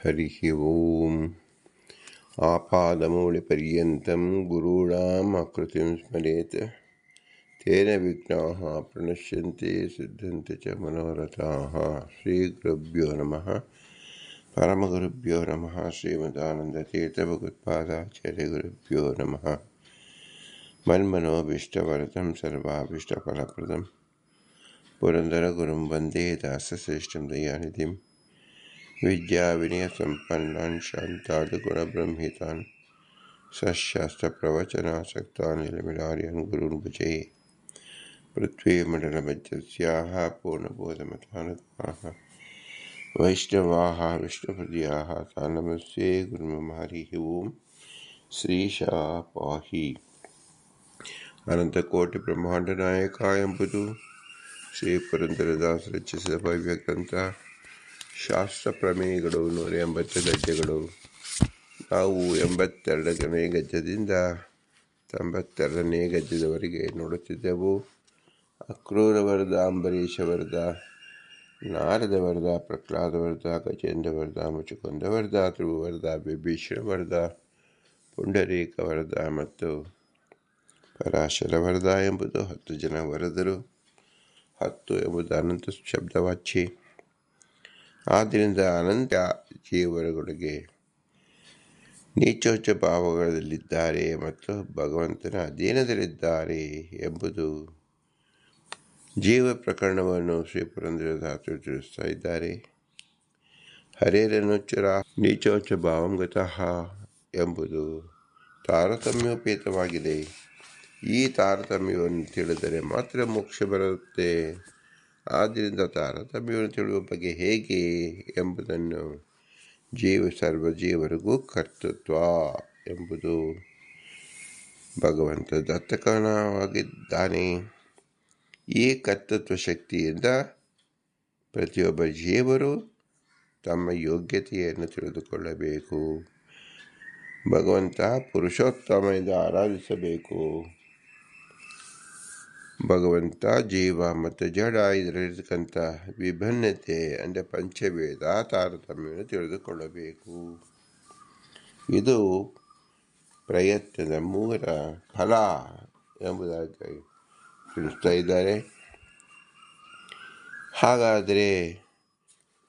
हरिः ओम्। आपादमौलिपर्यन्तं गुरूणाम् आकृतिं स्मरेत् तेन विघ्नाः प्रणश्यन्ति सिद्धन्ति च मनोरथाः। श्रीगुरुभ्यो नमः। परमगुरुभ्यो नमः। श्रीमदानन्दतीर्थभगवत्पादाचार्यगुरुभ्यो नमः। मन्मनोभीष्टवरदं सर्वाभीष्टफलप्रदं पुरन्दरगुरुं वन्दे दासश्रेष्ठं दयानिधिं विद्याविनयसम्पन्नान् शान्तादिगुणब्रह्मितान् सशास्त्रप्रवचनासक्तान् निलमिलार्यान् गुरून् भजे। पृथ्वीमण्डलमध्यस्याः पूर्णबोधमतानुगाः वैष्णवाः विष्णुहृदयाः तान् नमस्ये गुरुं हरिः ओम्। ಶ್ರೀಶಾ ಪಾಹಿ. ಅನಂತಕೋಟಿ ಎಂಬುದು ಶ್ರೀ ಪುರಂದರದಾಸ ರಚಿಸಿದ ಭವ್ಯ ಗ್ರಂಥ. ಶಾಸ್ತ್ರ ಪ್ರಮೇಯಗಳು 180 ಗದ್ಯಗಳು. ನಾವು 82ನೇ ಗದ್ಯದಿಂದ 92ನೇ ಗದ್ಯದವರೆಗೆ ನೋಡುತ್ತಿದ್ದೆವು. ಅಕ್ರೂರ ವರದ, ಅಂಬರೀಷ ವರದ, ನಾರದ ವರದ, ಪ್ರಹ್ಲಾದ ವರದ, ಗಜೇಂದ್ರ ವರದ, ಮುಚುಕುಂದ ವರದ, ಧ್ರುವ ವರದ, ವಿಭೀಷಣ ವರದ, ಪುಂಡರೀಕ ವರದ ಮತ್ತು ಪರಾಶರ ವರದ ಎಂಬುದು 10 ಜನ ವರದರು. 10 ಎಂಬುದು ಅನಂತ ಶಬ್ದವಾಚ್ಯೆ. ಆದ್ದರಿಂದ ಅನಂತ ಜೀವರುಗಳಿಗೆ ನೀಚೋಚ್ಚ ಭಾವಗಳಲ್ಲಿದ್ದಾರೆ ಮತ್ತು ಭಗವಂತನ ಅಧೀನದಲ್ಲಿದ್ದಾರೆ ಎಂಬುದು ಜೀವ ಪ್ರಕರಣವನ್ನು ಶ್ರೀ ಪುರಂದರದಾಸರು ತಿಳಿಸ್ತಾ ಇದ್ದಾರೆ. ಹರೇರನುಚ್ಚರ ನೀಚೋಚ್ಚ ಭಾವಂಗತಃ ಎಂಬುದು ತಾರತಮ್ಯೋಪೇತವಾಗಿದೆ. ಈ ತಾರತಮ್ಯವನ್ನು ತಿಳಿದರೆ ಮಾತ್ರ ಮೋಕ್ಷ ಬರುತ್ತೆ. ಆದ್ದರಿಂದ ತಾರತಮ್ಯವನ್ನು ತಿಳಿಯುವ ಬಗ್ಗೆ ಹೇಗೆ ಎಂಬುದನ್ನು ಸರ್ವಜೀವರಿಗೂ ಕರ್ತೃತ್ವ ಎಂಬುದು ಭಗವಂತ ದತ್ತಕನಾಗಿದ್ದಾನೆ. ಈ ಕರ್ತೃತ್ವ ಶಕ್ತಿಯಿಂದ ಪ್ರತಿಯೊಬ್ಬ ಜೀವರು ತಮ್ಮ ಯೋಗ್ಯತೆಯನ್ನು ತಿಳಿದುಕೊಳ್ಳಬೇಕು. ಭಗವಂತ ಪುರುಷೋತ್ತಮದಿಂದ ಆರಾಧಿಸಬೇಕು. ಭಗವಂತ, ಜೀವ ಮತ್ತು ಜಡ ಇದರಲ್ಲಿರ್ತಕ್ಕಂಥ ವಿಭಿನ್ನತೆ ಅಂದರೆ ಪಂಚಭೇದ ತಾರತಮ್ಯವನ್ನು ತಿಳಿದುಕೊಳ್ಳಬೇಕು. ಇದು ಪ್ರಯತ್ನದ ಮೂಲ ಫಲ ಎಂಬುದಾಗಿ ತಿಳಿಸ್ತಾ ಇದ್ದಾರೆ. ಹಾಗಾದರೆ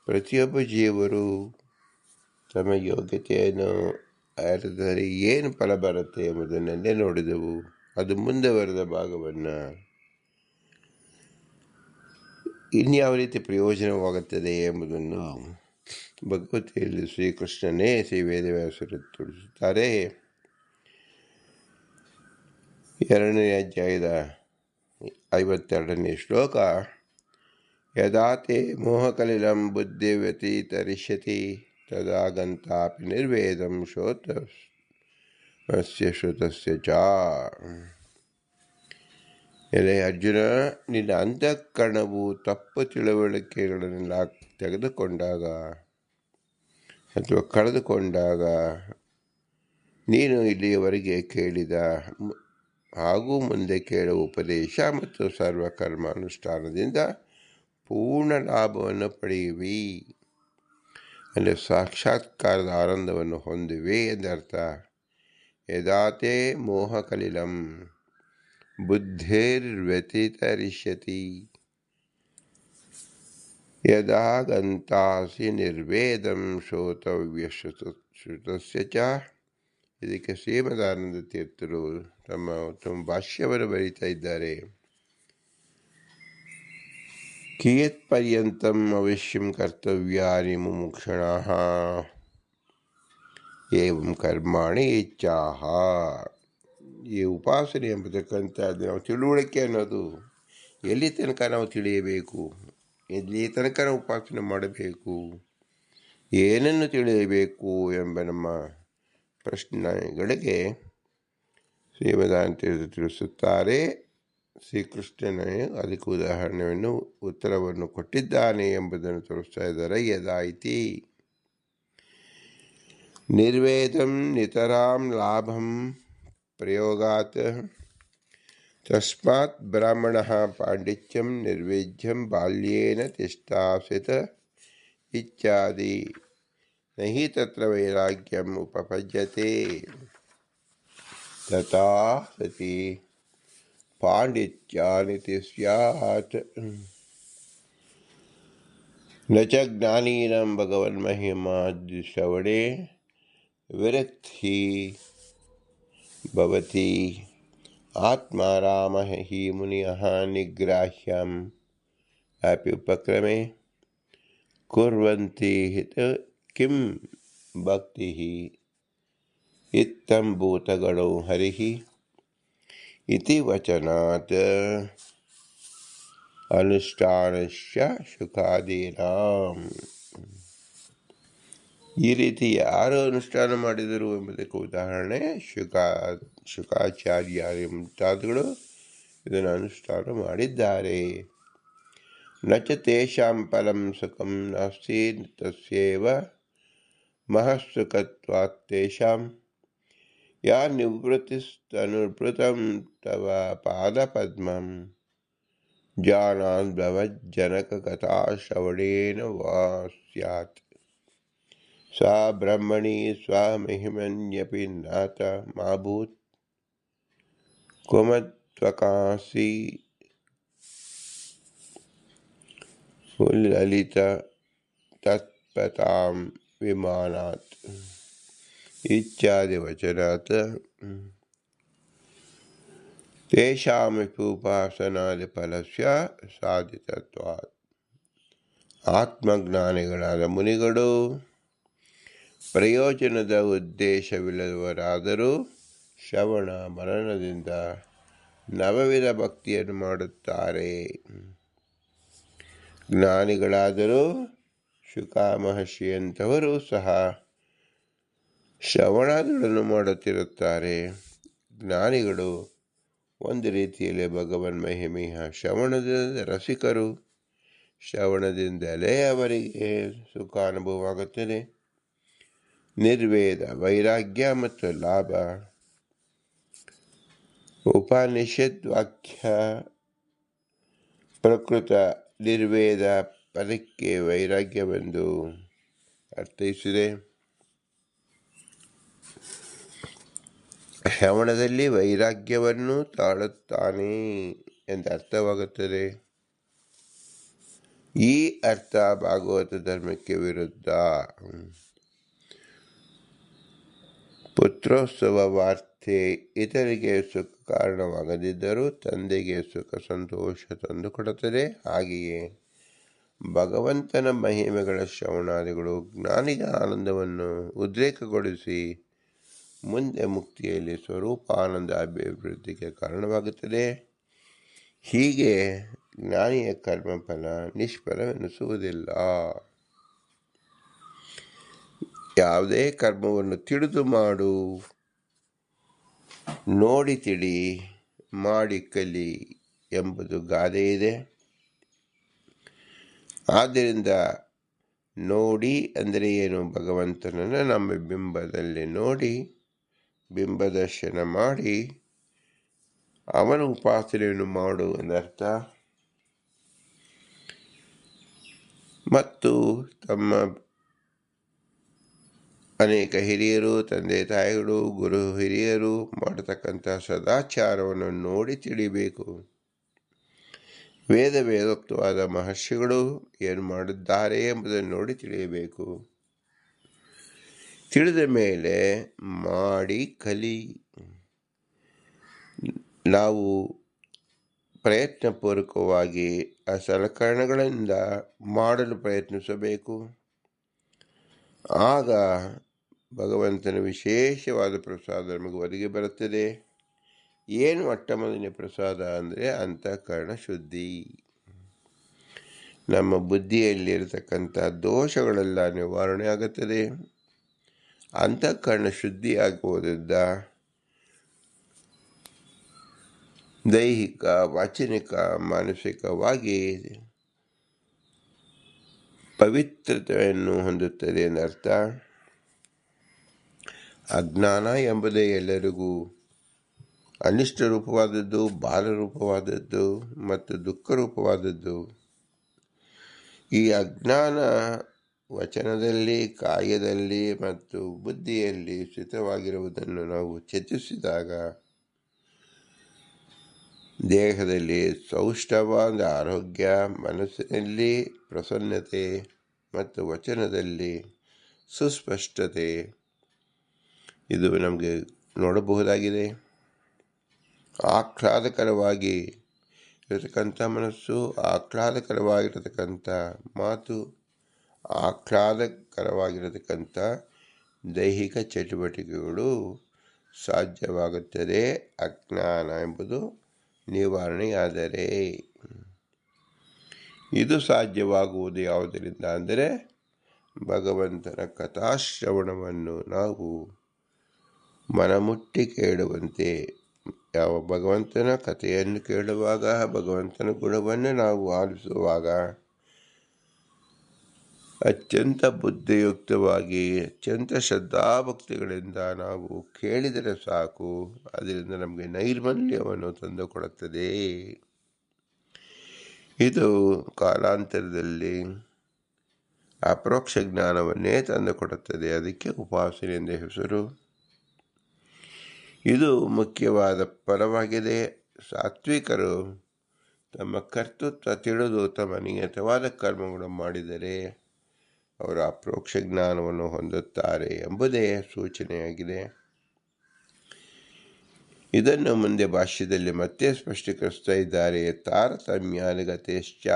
ಪ್ರತಿಯೊಬ್ಬ ಜೀವರು ತಮ್ಮ ಯೋಗ್ಯತೆಯನ್ನು ಅರಿತರೆ ಏನು ಫಲ ಬರುತ್ತೆ ಎಂಬುದನ್ನೆಲ್ಲೇ ನೋಡಿದೆವು. ಅದು ಮುಂದುವರೆದ ಭಾಗವನ್ನು ಇನ್ಯಾವ ರೀತಿ ಪ್ರಯೋಜನವಾಗುತ್ತದೆ ಎಂಬುದನ್ನು ಭಗವದ್ಗೀತೆಯಲ್ಲಿ ಶ್ರೀಕೃಷ್ಣನೇ ಶ್ರೀ ವೇದವ್ಯಾಸರು ತಿಳಿಸುತ್ತಾರೆ. 2ನೇ ಅಧ್ಯಾಯದ 52ನೇ ಶ್ಲೋಕ. ಯದಾ ತೇ ಮೋಹಕಲಿಲಂ ಬುದ್ಧಿವ್ಯತೀತರಿಷ್ಯತಿ ತದಾ ಗಂತಾಪಿ ನಿರ್ವೇದಂ ಶ್ರೋತಸ್ಯ ಶ್ರುತಸ್ಯ ಚ. ಎಲೆ ಅರ್ಜುನ, ನಿನ್ನ ಅಂತಃಕರಣವು ತಪ್ಪು ತಿಳುವಳಿಕೆಗಳನ್ನೆಲ್ಲ ತೆಗೆದುಕೊಂಡಾಗ ಅಥವಾ ಕಳೆದುಕೊಂಡಾಗ ನೀನು ಇಲ್ಲಿಯವರೆಗೆ ಕೇಳಿದ ಹಾಗೂ ಮುಂದೆ ಕೇಳುವ ಉಪದೇಶ ಮತ್ತು ಸರ್ವಕರ್ಮಾನುಷ್ಠಾನದಿಂದ ಪೂರ್ಣ ಲಾಭವನ್ನು ಪಡೆಯುವಿ. ಅಂದರೆ ಸಾಕ್ಷಾತ್ಕಾರದ ಆನಂದವನ್ನು ಹೊಂದುವೆ ಎಂದರ್ಥ. ಯದಾತೆ ಮೋಹಕಲಿಲಂ ಬುದ್ಧಿರ್ವ್ಯತಿತರಿಷ್ಯತಿ ಯದಾ ಗಂತಾಸಿ ನಿರ್ವೇದಂ ಶ್ರೋತವ್ಯ ಶ್ರುತಸ್ಯ ಚ. ಇದಕ್ಕೆ ಶ್ರೀಮದಾನಂದ ತೀರ್ಥರು ತಮ್ಮ ಉತ್ತಮ ಭಾಷ್ಯವನ್ನು ಬರೀತಾ ಇದ್ದಾರೆ. ಕಿಯತ್ ಪರ್ಯಂತಂ ಅವಶ್ಯಂ ಕರ್ತವ್ಯಾನಿ ಮುಮುಕ್ಷಣಃ ಏವಂ ಕರ್ಮಾಣಿ ಇಚ್ಛಾಹ. ಈ ಉಪಾಸನೆ ಎಂಬತಕ್ಕಂಥದ್ದು ನಾವು ತಿಳುವಳಿಕೆ ಅನ್ನೋದು ಎಲ್ಲಿ ತನಕ ನಾವು ತಿಳಿಯಬೇಕು, ಎಲ್ಲಿ ತನಕ ನಾವು ಉಪಾಸನೆ ಮಾಡಬೇಕು, ಏನನ್ನು ತಿಳಿಯಬೇಕು ಎಂಬ ನಮ್ಮ ಪ್ರಶ್ನೆಗಳಿಗೆ ಶ್ರೀಮದಾನಂದ ತಿಳಿಸುತ್ತಾರೆ. ಶ್ರೀಕೃಷ್ಣನೇ ಅದಕ್ಕೆ ಉದಾಹರಣೆಯನ್ನು ಉತ್ತರವನ್ನು ಕೊಟ್ಟಿದ್ದಾನೆ ಎಂಬುದನ್ನು ತೋರಿಸ್ತಾ ಇದ್ದಾರೆ. ಯದಾಯಿತಿ ನಿರ್ವೇದಂ ನಿತರಾಂ ಲಾಭಂ ಪ್ರಯೋಗಾತ್ ತಸ್ಮಾತ್ ಬ್ರಾಹ್ಮಣಃ ಪಾಂಡಿತ್ಯಂ ನಿರ್ವೇದ್ಯಂ ಬಾಲ್ಯೇನ ತಿಷ್ಠಾಸ್ಯತ ಇತ್ಯಾದಿ. ನಹಿ ತತ್ರ ವೈರಾಗ್ಯಂ ಉಪಪದ್ಯತೆ ತಥಾ ಸತಿ ಪಾಂಡಿತ್ಯಾನಿತಿ ಸ್ಯಾತ್ ನ ಚ ಜ್ಞಾನೀನಾಂ ಭಗವನ್ಮಹಿಮಾದ್ಶ್ರವಣೆ ವಿರಕ್ತಿ ಭವತಿ ಆತ್ಮಾರಾಮಃ ಹಿ ಮುನಿಯಃ ನಿಗ್ರಾಹ್ಯಂ ಅಪಿ ಉಪಕ್ರಮೆ ಕುರ್ವಂತಿ ಹಿತ ಕಿಂ ಭಕ್ತಿ ಇತ್ತಂ ಭೂತಗಣೋ ಹರಿಃ ಇತಿ ವಚನಾತ್ ಅನುಷ್ಠಾನಸ್ಯ ಶುಕಾದೀನಾಂ. ಈ ರೀತಿ ಯಾರು ಅನುಷ್ಠಾನ ಮಾಡಿದರು ಎಂಬುದಕ್ಕೆ ಉದಾಹರಣೆ ಶುಕಾಚಾರ್ಯ ಮುಂತಾದಗಳು ಇದನ್ನು ಅನುಷ್ಠಾನ ಮಾಡಿದ್ದಾರೆ. ನ ಚ ತೇಷಾಂ ಫಲಂ ಸುಖಂ ನಾಸ್ತಿ ತಸ್ಯೇವ ಮಹತ್ಸುಖತ್ವಾತ್ ತೇಷಾಂ ಯಾ ನಿವೃತ್ತಿಸ್ತನುಭೃತಂ ತವ ಪಾದಪದ್ಮಂ ಜಾನಾನ್ ಭವಜ್ಜನಕಕಥಾ ಶ್ರವಣೇನ ವಾ ಸ್ಯಾತ್ ಸಾ ಬ್ರಹ್ಮಣಿ ಸ್ವಮಹಿಮನ್ಯಪಿ ನಾಥ ಮಾಭೂತ್ ಕುಮತ್ವಕಾಸಿ ಲಲಿತ ತತ್ಪತಾಂ ವಿಮಾನಾತ್ ಇತ್ಯಾದಿ ವಚನಾತ್ ತೇಷಾಮಪಿ ಉಪಾಸನಾದಿ ಫಲಸ್ಯ ಸಾಧಿತತ್ವಾತ್. ಆತ್ಮಜ್ಞಾನಿಗಳಾದ ಮುನಿಗಳು ಪ್ರಯೋಜನದ ಉದ್ದೇಶವಿಲ್ಲದವರಾದರೂ ಶ್ರವಣ ಮನನದಿಂದ ನವವಿಧ ಭಕ್ತಿಯನ್ನು ಮಾಡುತ್ತಾರೆ. ಜ್ಞಾನಿಗಳಾದರೂ ಶುಕ ಮಹರ್ಷಿಯಂಥವರು ಸಹ ಶ್ರವಣಗಳನ್ನು ಮಾಡುತ್ತಿರುತ್ತಾರೆ. ಜ್ಞಾನಿಗಳು ಒಂದು ರೀತಿಯಲ್ಲಿ ಭಗವನ್ ಮಹಿಮೆಯ ಶ್ರವಣದಿಂದ ರಸಿಕರು. ಶ್ರವಣದಿಂದಲೇ ಅವರಿಗೆ ಸುಖ ಅನುಭವವಾಗುತ್ತದೆ. ನಿರ್ವೇದ ವೈರಾಗ್ಯ ಮತ್ತು ಲಾಭ. ಉಪನಿಷತ್ ವಾಕ್ಯ ಪ್ರಕೃತ ನಿರ್ವೇದ ಪದಕ್ಕೆ ವೈರಾಗ್ಯವೆಂದು ಅರ್ಥೈಸಿದೆ. ಶ್ರವಣದಲ್ಲಿ ವೈರಾಗ್ಯವನ್ನು ತಾಳುತ್ತಾನೆ ಎಂದು ಅರ್ಥವಾಗುತ್ತದೆ. ಈ ಅರ್ಥ ಭಾಗವತ ಧರ್ಮಕ್ಕೆ ವಿರುದ್ಧ. ಪುತ್ರೋತ್ಸವ ವಾರ್ತೆ ಇತರಿಗೆ ಸುಖ ಕಾರಣವಾಗದಿದ್ದರೂ ತಂದೆಗೆ ಸುಖ ಸಂತೋಷ ತಂದುಕೊಡುತ್ತದೆ. ಹಾಗೆಯೇ ಭಗವಂತನ ಮಹಿಮೆಗಳ ಶ್ರವಣಾದಿಗಳು ಜ್ಞಾನಿಗೆ ಆನಂದವನ್ನು ಉದ್ರೇಕಗೊಳಿಸಿ ಮುಂದೆ ಮುಕ್ತಿಯಲ್ಲಿ ಸ್ವರೂಪಾನಂದ ಅಭಿವೃದ್ಧಿಗೆ ಕಾರಣವಾಗುತ್ತದೆ. ಹೀಗೆ ಜ್ಞಾನಿಯ ಕರ್ಮಫಲ ನಿಷ್ಫಲವೆನಿಸುವುದಿಲ್ಲ. ಯಾವುದೇ ಕರ್ಮವನ್ನು ತಿಳಿದು ಮಾಡು, ನೋಡಿ ತಿಳಿ, ಮಾಡಿ ಕಲಿ ಎಂಬುದು ಗಾದೆ ಇದೆ. ಆದ್ದರಿಂದ ನೋಡಿ ಅಂದರೆ ಏನು? ಭಗವಂತನನ್ನು ನಮ್ಮ ಬಿಂಬದಲ್ಲಿ ನೋಡಿ ಬಿಂಬದರ್ಶನ ಮಾಡಿ ಅವನ ಉಪಾಸನೆಯನ್ನು ಮಾಡು ಎಂದರ್ಥ. ಮತ್ತು ತಮ್ಮ ಅನೇಕ ಹಿರಿಯರು, ತಂದೆ ತಾಯಿಗಳು, ಗುರು ಹಿರಿಯರು ಮಾಡತಕ್ಕಂಥ ಸದಾಚಾರವನ್ನು ನೋಡಿ ತಿಳಿಬೇಕು. ವೇದೋಕ್ತವಾದ ಮಹರ್ಷಿಗಳು ಏನು ಮಾಡಿದ್ದಾರೆ ಎಂಬುದನ್ನು ನೋಡಿ ತಿಳಿಯಬೇಕು. ತಿಳಿದ ಮೇಲೆ ಮಾಡಿ ಕಲಿ. ನಾವು ಪ್ರಯತ್ನಪೂರ್ವಕವಾಗಿ ಆ ಸಲಕರಣೆಗಳಿಂದ ಮಾಡಲು ಪ್ರಯತ್ನಿಸಬೇಕು. ಆಗ ಭಗವಂತನ ವಿಶೇಷವಾದ ಪ್ರಸಾದ ನಮಗೆ ಒದಗಿ ಬರುತ್ತದೆ. ಏನು ಮೊಟ್ಟಮೊದಲನೇ ಪ್ರಸಾದ ಅಂದರೆ ಅಂತಃಕರಣ ಶುದ್ಧಿ. ನಮ್ಮ ಬುದ್ಧಿಯಲ್ಲಿರತಕ್ಕಂಥ ದೋಷಗಳೆಲ್ಲ ನಿವಾರಣೆ ಆಗುತ್ತದೆ. ಅಂತಃಕರಣ ಶುದ್ಧಿಯಾಗುವುದರಿಂದ ದೈಹಿಕ, ವಾಚನಿಕ, ಮಾನಸಿಕವಾಗಿ ಪವಿತ್ರತೆಯನ್ನು ಹೊಂದುತ್ತದೆ ಎಂದರ್ಥ. ಅಜ್ಞಾನ ಎಂಬುದೇ ಎಲ್ಲರಿಗೂ ಅನಿಷ್ಟ ರೂಪವಾದದ್ದು, ಬಾಲರೂಪವಾದದ್ದು ಮತ್ತು ದುಃಖ ರೂಪವಾದದ್ದು. ಈ ಅಜ್ಞಾನ ವಚನದಲ್ಲಿ, ಕಾಯದಲ್ಲಿ ಮತ್ತು ಬುದ್ಧಿಯಲ್ಲಿ ಸ್ಥಿತವಾಗಿರುವುದನ್ನು ನಾವು ಚಿಂತಿಸಿದಾಗ ದೇಹದಲ್ಲಿ ಸೌಷ್ಠವಾದ ಆರೋಗ್ಯ, ಮನಸ್ಸಿನಲ್ಲಿ ಪ್ರಸನ್ನತೆ ಮತ್ತು ವಚನದಲ್ಲಿ ಸುಸ್ಪಷ್ಟತೆ ಇದು ನಮಗೆ ನೋಡಬಹುದಾಗಿದೆ. ಆಹ್ಲಾದಕರವಾಗಿ ಇರತಕ್ಕಂಥ ಮನಸ್ಸು, ಆಹ್ಲಾದಕರವಾಗಿರತಕ್ಕಂಥ ಮಾತು, ಆಹ್ಲಾದಕರವಾಗಿರತಕ್ಕಂಥ ದೈಹಿಕ ಚಟುವಟಿಕೆಗಳು ಸಾಧ್ಯವಾಗುತ್ತದೆ ಅಜ್ಞಾನ ಎಂಬುದು ನಿವಾರಣೆಯಾದರೆ. ಇದು ಸಾಧ್ಯವಾಗುವುದು ಯಾವುದರಿಂದ ಅಂದರೆ ಭಗವಂತನ ಕಥಾಶ್ರವಣವನ್ನು ನಾವು ಮನಮುಟ್ಟಿ ಕೇಳುವಂತೆ. ಯಾವ ಭಗವಂತನ ಕಥೆಯನ್ನು ಕೇಳುವಾಗ, ಭಗವಂತನ ಗುಣವನ್ನು ನಾವು ಆಲಿಸುವಾಗ ಅತ್ಯಂತ ಬುದ್ಧಿಯುಕ್ತವಾಗಿ, ಅತ್ಯಂತ ಶ್ರದ್ಧಾಭಕ್ತಿಗಳಿಂದ ನಾವು ಕೇಳಿದರೆ ಸಾಕು, ಅದರಿಂದ ನಮಗೆ ನೈರ್ಮಲ್ಯವನ್ನು ತಂದುಕೊಡುತ್ತದೆ. ಇದು ಕಾಲಾಂತರದಲ್ಲಿ ಅಪರೋಕ್ಷ ಜ್ಞಾನವನ್ನೇ ತಂದುಕೊಡುತ್ತದೆ. ಅದಕ್ಕೆ ಉಪಾಸನೆ ಎಂದ ಹೆಸರು. ಇದು ಮುಖ್ಯವಾದ ಫಲವಾಗಿದೆ. ಸಾತ್ವಿಕರು ತಮ್ಮ ಕರ್ತೃತ್ವ ತಿಳಿದು ತಮ್ಮ ನಿಯತವಾದ ಕರ್ಮಗಳನ್ನು ಮಾಡಿದರೆ ಅವರು ಅಪರೋಕ್ಷ ಜ್ಞಾನವನ್ನು ಹೊಂದುತ್ತಾರೆ ಎಂಬುದೇ ಸೂಚನೆಯಾಗಿದೆ. ಇದನ್ನು ಮುಂದೆ ಭಾಷ್ಯದಲ್ಲಿ ಮತ್ತೆ ಸ್ಪಷ್ಟೀಕರಿಸ್ತಾ ಇದ್ದಾರೆ. ತಾರತಮ್ಯಾನುಗತೇಶ್ಚ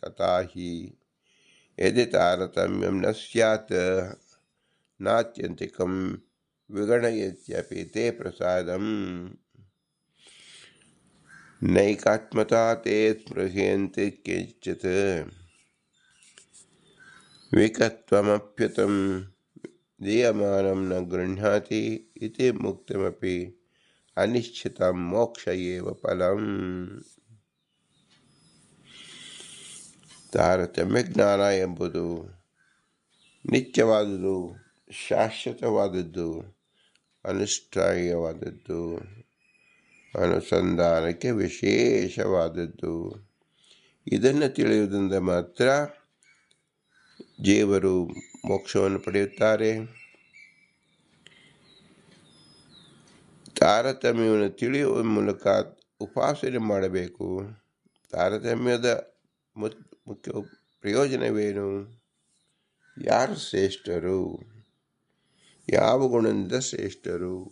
ತಥಾಹಿ ಯದಿ ತಾರತಮ್ಯಂ ನ ಸ್ಯಾತ್ ನಾತ್ಯಂತಿಕಂ ವಿಗಣಯತ್ಯಪಿ ತೇ ಪ್ರಸಾದಂ ನೈಕಾತ್ಮತಾ ತೇ ಸ್ಪೃಹ್ಯಂತೆ ಕಿಂಚಿತ್ ವಿಕತ್ವಮಪ್ಯುತಂ ದೀಯಮಾನಂ ನ ಗೃಹ್ಣಾತಿ ಇತಿ ಮುಕ್ತಮಪಿ ಅನಿಶ್ಚಿತಂ ಮೋಕ್ಷ ಏವ ಫಲಂ. ತಾರತಮ್ಯ ಜ್ಞಾನ ಎಂಬುದು ನಿತ್ಯವಾದುದು, ಶಾಶ್ವತವಾದದ್ದು, ಅನುಷ್ಠಾಯವಾದದ್ದು, ಅನುಸಂಧಾನಕ್ಕೆ ವಿಶೇಷವಾದದ್ದು. ಇದನ್ನು ತಿಳಿಯುವುದರಿಂದ ಮಾತ್ರ ಜೀವರು ಮೋಕ್ಷವನ್ನು ಪಡೆಯುತ್ತಾರೆ. ತಾರತಮ್ಯವನ್ನು ತಿಳಿಯುವ ಮೂಲಕ ಉಪಾಸನೆ ಮಾಡಬೇಕು. ತಾರತಮ್ಯದ ಮುಖ್ಯ ಪ್ರಯೋಜನವೇನು? ಯಾರು ಶ್ರೇಷ್ಠರು, ಯಾವ ಗುಣದಿಂದ ಶ್ರೇಷ್ಠರು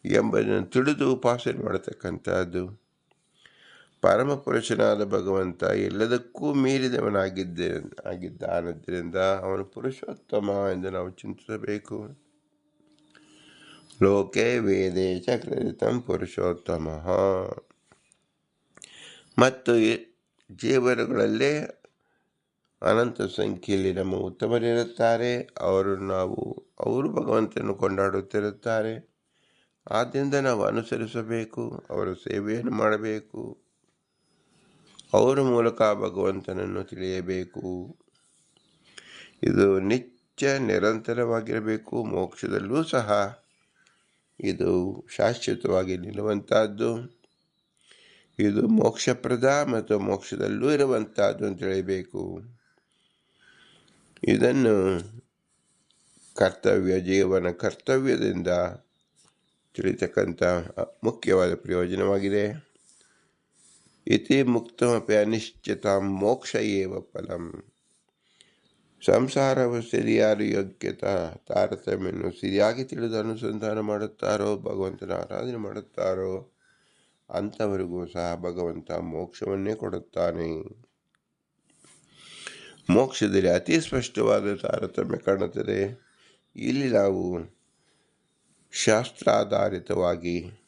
ಎಂಬುದನ್ನು ತಿಳಿದು ಉಪಾಸನೆ ಮಾಡತಕ್ಕಂಥದ್ದು. ಪರಮಪುರುಷನಾದ ಭಗವಂತ ಎಲ್ಲದಕ್ಕೂ ಮೀರಿದವನಾಗಿದ್ದಾನದ್ದರಿಂದ ಅವನು ಪುರುಷೋತ್ತಮ ಎಂದು ನಾವು ಚಿಂತಿಸಬೇಕು. ಲೋಕೆ ವೇದೇ ಚ ಕ್ರದಿತಂ ಪುರುಷೋತ್ತಮ. ಮತ್ತು ಜೀವರುಗಳಲ್ಲೇ ಅನಂತ ಸಂಖ್ಯೆಯಲ್ಲಿ ನಮ್ಮ ಉತ್ತಮರಿರುತ್ತಾರೆ. ಅವರು ಭಗವಂತನನ್ನು ಕೊಂಡಾಡುತ್ತಿರುತ್ತಾರೆ. ಆದ್ದರಿಂದ ನಾವು ಅನುಸರಿಸಬೇಕು, ಅವರ ಸೇವೆಯನ್ನು ಮಾಡಬೇಕು, ಅವರ ಮೂಲಕ ಭಗವಂತನನ್ನು ತಿಳಿಯಬೇಕು. ಇದು ನಿತ್ಯ ನಿರಂತರವಾಗಿರಬೇಕು. ಮೋಕ್ಷದಲ್ಲೂ ಸಹ ಇದು ಶಾಶ್ವತವಾಗಿ ನಿಲ್ಲುವಂಥದ್ದು. ಇದು ಮೋಕ್ಷಪ್ರದ ಮತ್ತು ಮೋಕ್ಷದಲ್ಲೂ ಇರುವಂಥದ್ದು ಅಂತ ತಿಳಿಯಬೇಕು. ಇದನ್ನು ಜೀವನ ಕರ್ತವ್ಯದಿಂದ ತಿಳಿತಕ್ಕಂಥ ಮುಖ್ಯವಾದ ಪ್ರಯೋಜನವಾಗಿದೆ. ಇತಿ ಮುಕ್ತಮಪಿ ಅನಿಶ್ಚಿತ ಮೋಕ್ಷ ಏವ ಫಲಂ. ಸಂಸಾರವು ಸರಿಯಾದ ಯೋಗ್ಯತಾ ತಾರತಮ್ಯವನ್ನು ಸರಿಯಾಗಿ ತಿಳಿದು ಅನುಸಂಧಾನ ಮಾಡುತ್ತಾರೋ, ಭಗವಂತನ ಆರಾಧನೆ ಮಾಡುತ್ತಾರೋ ಅಂಥವರಿಗೂ ಸಹ ಭಗವಂತ ಮೋಕ್ಷವನ್ನೇ ಕೊಡುತ್ತಾನೆ. ಮೋಕ್ಷದಲ್ಲಿ ಅತಿ ಸ್ಪಷ್ಟವಾದ ತಾರತಮ್ಯ ಕಾಣುತ್ತದೆ. ಇಲ್ಲಿ ನಾವು ಶಾಸ್ತ್ರಾಧಾರಿತವಾಗಿ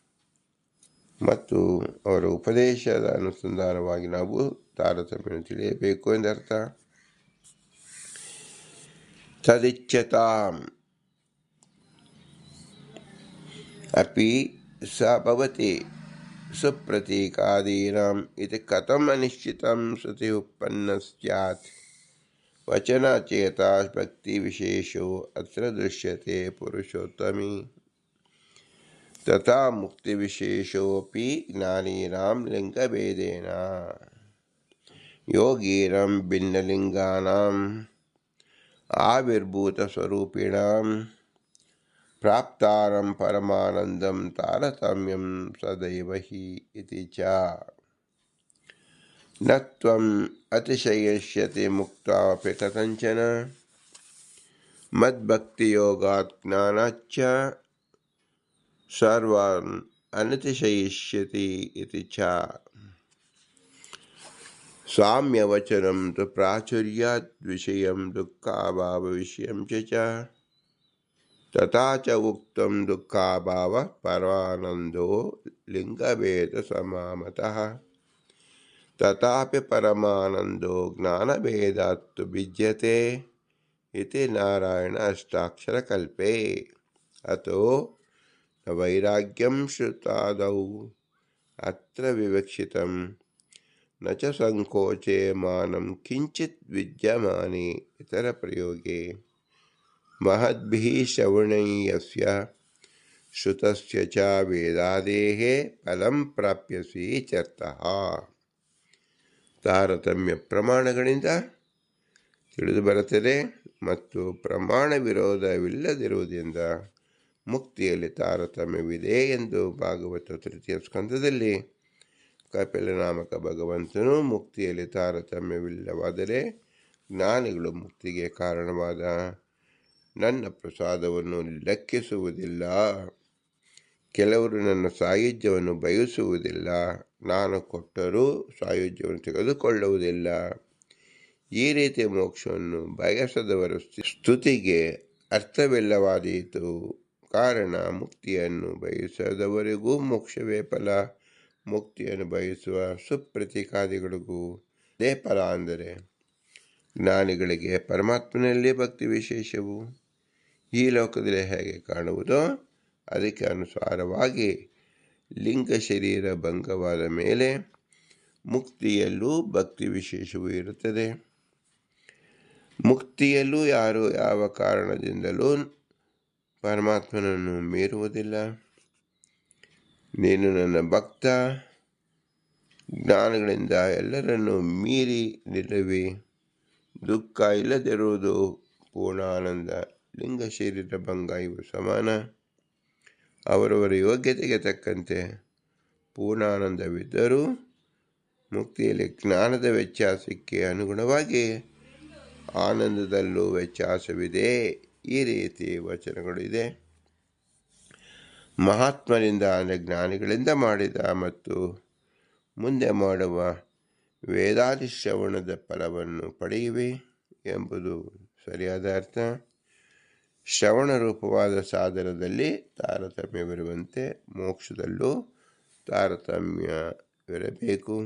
ಮತ್ತು ಅವರ ಉಪದೇಶದ ಅನುಸಂಧಾನವಾಗಿ ನಾವು ತಾರತಮ್ಯ ತಿಳಿಯಬೇಕು ಎಂದರ್ಥ. ತದಿಚ್ಛತಾಂ ಅಪಿ ಸ ಭವತಿ ಸುಪ್ರತೀಕಾದೀನಾಂ ಇತಿ ಕಥಂ ಅನಿಶ್ಚಿತಂ ಶ್ರುತಿ ಉತ್ಪನ್ನ ಸ್ಯಾತ್. ವಚನಚೇತ ಭಕ್ತಿ ವಿಶೇಷೋ ಅತ್ರ ದೃಶ್ಯತೆ ಪುರುಷೋತ್ತಮಿ. ತಥಾ ಮುಕ್ತಿ ವಿಶೇಷೋಪಿ ಜ್ಞಾನೀನಾಂ ಆವಿರ್ಭೂತಸ್ವರೂಪಿಣಾಂ ಪ್ರಾಪ್ತಾರಂ ಪರಮಾನಂದಂ ತಾರತಮ್ಯಂ ಸದೈವ ಹಿ ಇತಿ ಚ ನ ತ್ವಂ ಅತಿಶಯಿಷ್ಯತಿ ಮುಕ್ತಾಪಿ ಕಥಂಚನ ಮದ್ಭಕ್ತಿಯೋಗಾತ್ ಜ್ಞಾನಾಚ್ಚ ಸರ್ವಾನ್ ಅನತಿಶಯಿಷ್ಯತಿ ಇತಿ ಚ ಸಾಮ್ಯವಚನಂ ತು ಪ್ರಾಚುರ್ಯಾತ್ ವಿಷಯಂ ದುಃಖಾಭಾವವಿಷಯಂ ಚ ತಥಾ ಚ ಉಕ್ತಂ ದುಃಖಾಭಾವ ಪರಮಾನಂದೋ ಲಿಂಗಭೇದ ಸಮಾಮತಃ ತಥಾಪಿ ಪರಮಾನಂದೋ ಜ್ಞಾನಭೇದಾತ್ತು ಭಿದ್ಯತೆ ಇತಿ ನಾರಾಯಣ ಅಷ್ಟಾಕ್ಷರಕಲ್ಪೆ ಅತೋ ನ ವೈರಾಗ್ಯಂ ಶ್ರುತಾದೌ ಅತ್ರ ವಿವಕ್ಷಿತಂ ನ ಚ ಸಂಕೋಚೆ ಮಾನಂ ಕಿಂಚಿತ್ ವಿದ್ಯಮಾನೆ ಇತರ ಪ್ರಯೋಗೆ ಮಹದ್ಭಿಃ ಶ್ರವಣೈ ಯಸ್ಯ ಶ್ರುತಸ್ಯ ಚ ವೇದಾದೇಃ ಫಲಂ ಪ್ರಾಪ್ಯಸಿ ಇತ್ಯರ್ಥಃ. ತಾರತಮ್ಯ ಪ್ರಮಾಣಗಳಿಂದ ತಿಳಿದು ಬರುತ್ತದೆ ಮತ್ತು ಪ್ರಮಾಣ ವಿರೋಧವಿಲ್ಲದಿರುವುದರಿಂದ ಮುಕ್ತಿಯಲ್ಲಿ ತಾರತಮ್ಯವಿದೆ ಎಂದು ಭಾಗವತ ತೃತೀಯ ಸ್ಕಂದದಲ್ಲಿ ಕಪಿಲ ನಾಮಕ ಭಗವಂತನು ಮುಕ್ತಿಯಲ್ಲಿ ತಾರತಮ್ಯವಿಲ್ಲವಾದರೆ ಜ್ಞಾನಿಗಳು ಮುಕ್ತಿಗೆ ಕಾರಣವಾದ ನನ್ನ ಪ್ರಸಾದವನ್ನು ಲೆಕ್ಕಿಸುವುದಿಲ್ಲ, ಕೆಲವರು ನನ್ನ ಸಾಯುಜ್ಯವನ್ನು ಬಯಸುವುದಿಲ್ಲ, ನಾನು ಕೊಟ್ಟರೂ ಸಾಯುಜ್ಯವನ್ನು ತೆಗೆದುಕೊಳ್ಳುವುದಿಲ್ಲ. ಈ ರೀತಿಯ ಮೋಕ್ಷವನ್ನು ಬಯಸದವರ ಸ್ತುತಿಗೆ ಅರ್ಥವಿಲ್ಲವಾದೀತು. ಕಾರಣ ಮುಕ್ತಿಯನ್ನು ಬಯಸದವರಿಗೂ ಮೋಕ್ಷವೇ ಫಲ, ಮುಕ್ತಿಯನ್ನು ಬಯಸುವ ಸುಪ್ರತಿಕಾದಿಗಳಿಗೂ ಅದೇ ಫಲ. ಅಂದರೆ ಜ್ಞಾನಿಗಳಿಗೆ ಪರಮಾತ್ಮನಲ್ಲಿ ಭಕ್ತಿ ವಿಶೇಷವು ಈ ಲೋಕದಲ್ಲಿ ಹೇಗೆ ಕಾಣುವುದೋ ಅದಕ್ಕೆ ಅನುಸಾರವಾಗಿ ಲಿಂಗ ಶರೀರ ಭಂಗವಾದ ಮೇಲೆ ಮುಕ್ತಿಯಲ್ಲೂ ಭಕ್ತಿ ವಿಶೇಷವೂ ಇರುತ್ತದೆ. ಮುಕ್ತಿಯಲ್ಲೂ ಯಾರು ಯಾವ ಕಾರಣದಿಂದಲೂ ಪರಮಾತ್ಮನನ್ನು ಮೀರುವುದಿಲ್ಲ. ನೀನು ನನ್ನ ಭಕ್ತ, ಜ್ಞಾನಗಳಿಂದ ಎಲ್ಲರನ್ನೂ ಮೀರಿ ನಿಲ್ಲುವಿ. ದುಃಖ ಇಲ್ಲದಿರುವುದು ಪೂರ್ಣ ಆನಂದ, ಲಿಂಗ ಶರೀರ ಭಂಗ ಇವು ಸಮಾನ. ಅವರವರ ಯೋಗ್ಯತೆಗೆ ತಕ್ಕಂತೆ ಪೂರ್ಣ ಆನಂದವಿದ್ದರೂ ಮುಕ್ತಿಯಲ್ಲಿ ಜ್ಞಾನದ ವ್ಯತ್ಯಾಸಕ್ಕೆ ಅನುಗುಣವಾಗಿ ಆನಂದದಲ್ಲೂ ವ್ಯತ್ಯಾಸವಿದೆ. ಈ ರೀತಿ ವಚನಗಳಿದೆ. ಮಹಾತ್ಮರಿಂದ ಅಂದರೆ ಜ್ಞಾನಿಗಳಿಂದ ಮಾಡಿದ ಮತ್ತು ಮುಂದೆ ಮಾಡುವ ವೇದಾದಿ ಶ್ರವಣದ ಫಲವನ್ನು ಪಡೆಯುವೆ ಎಂಬುದು ಸರಿಯಾದ ಅರ್ಥ. ಶ್ರವಣ ರೂಪವಾದ ಸಾಧನದಲ್ಲಿ ತಾರತಮ್ಯವಿರುವಂತೆ ಮೋಕ್ಷದಲ್ಲೂ ತಾರತಮ್ಯವಿರಬೇಕು.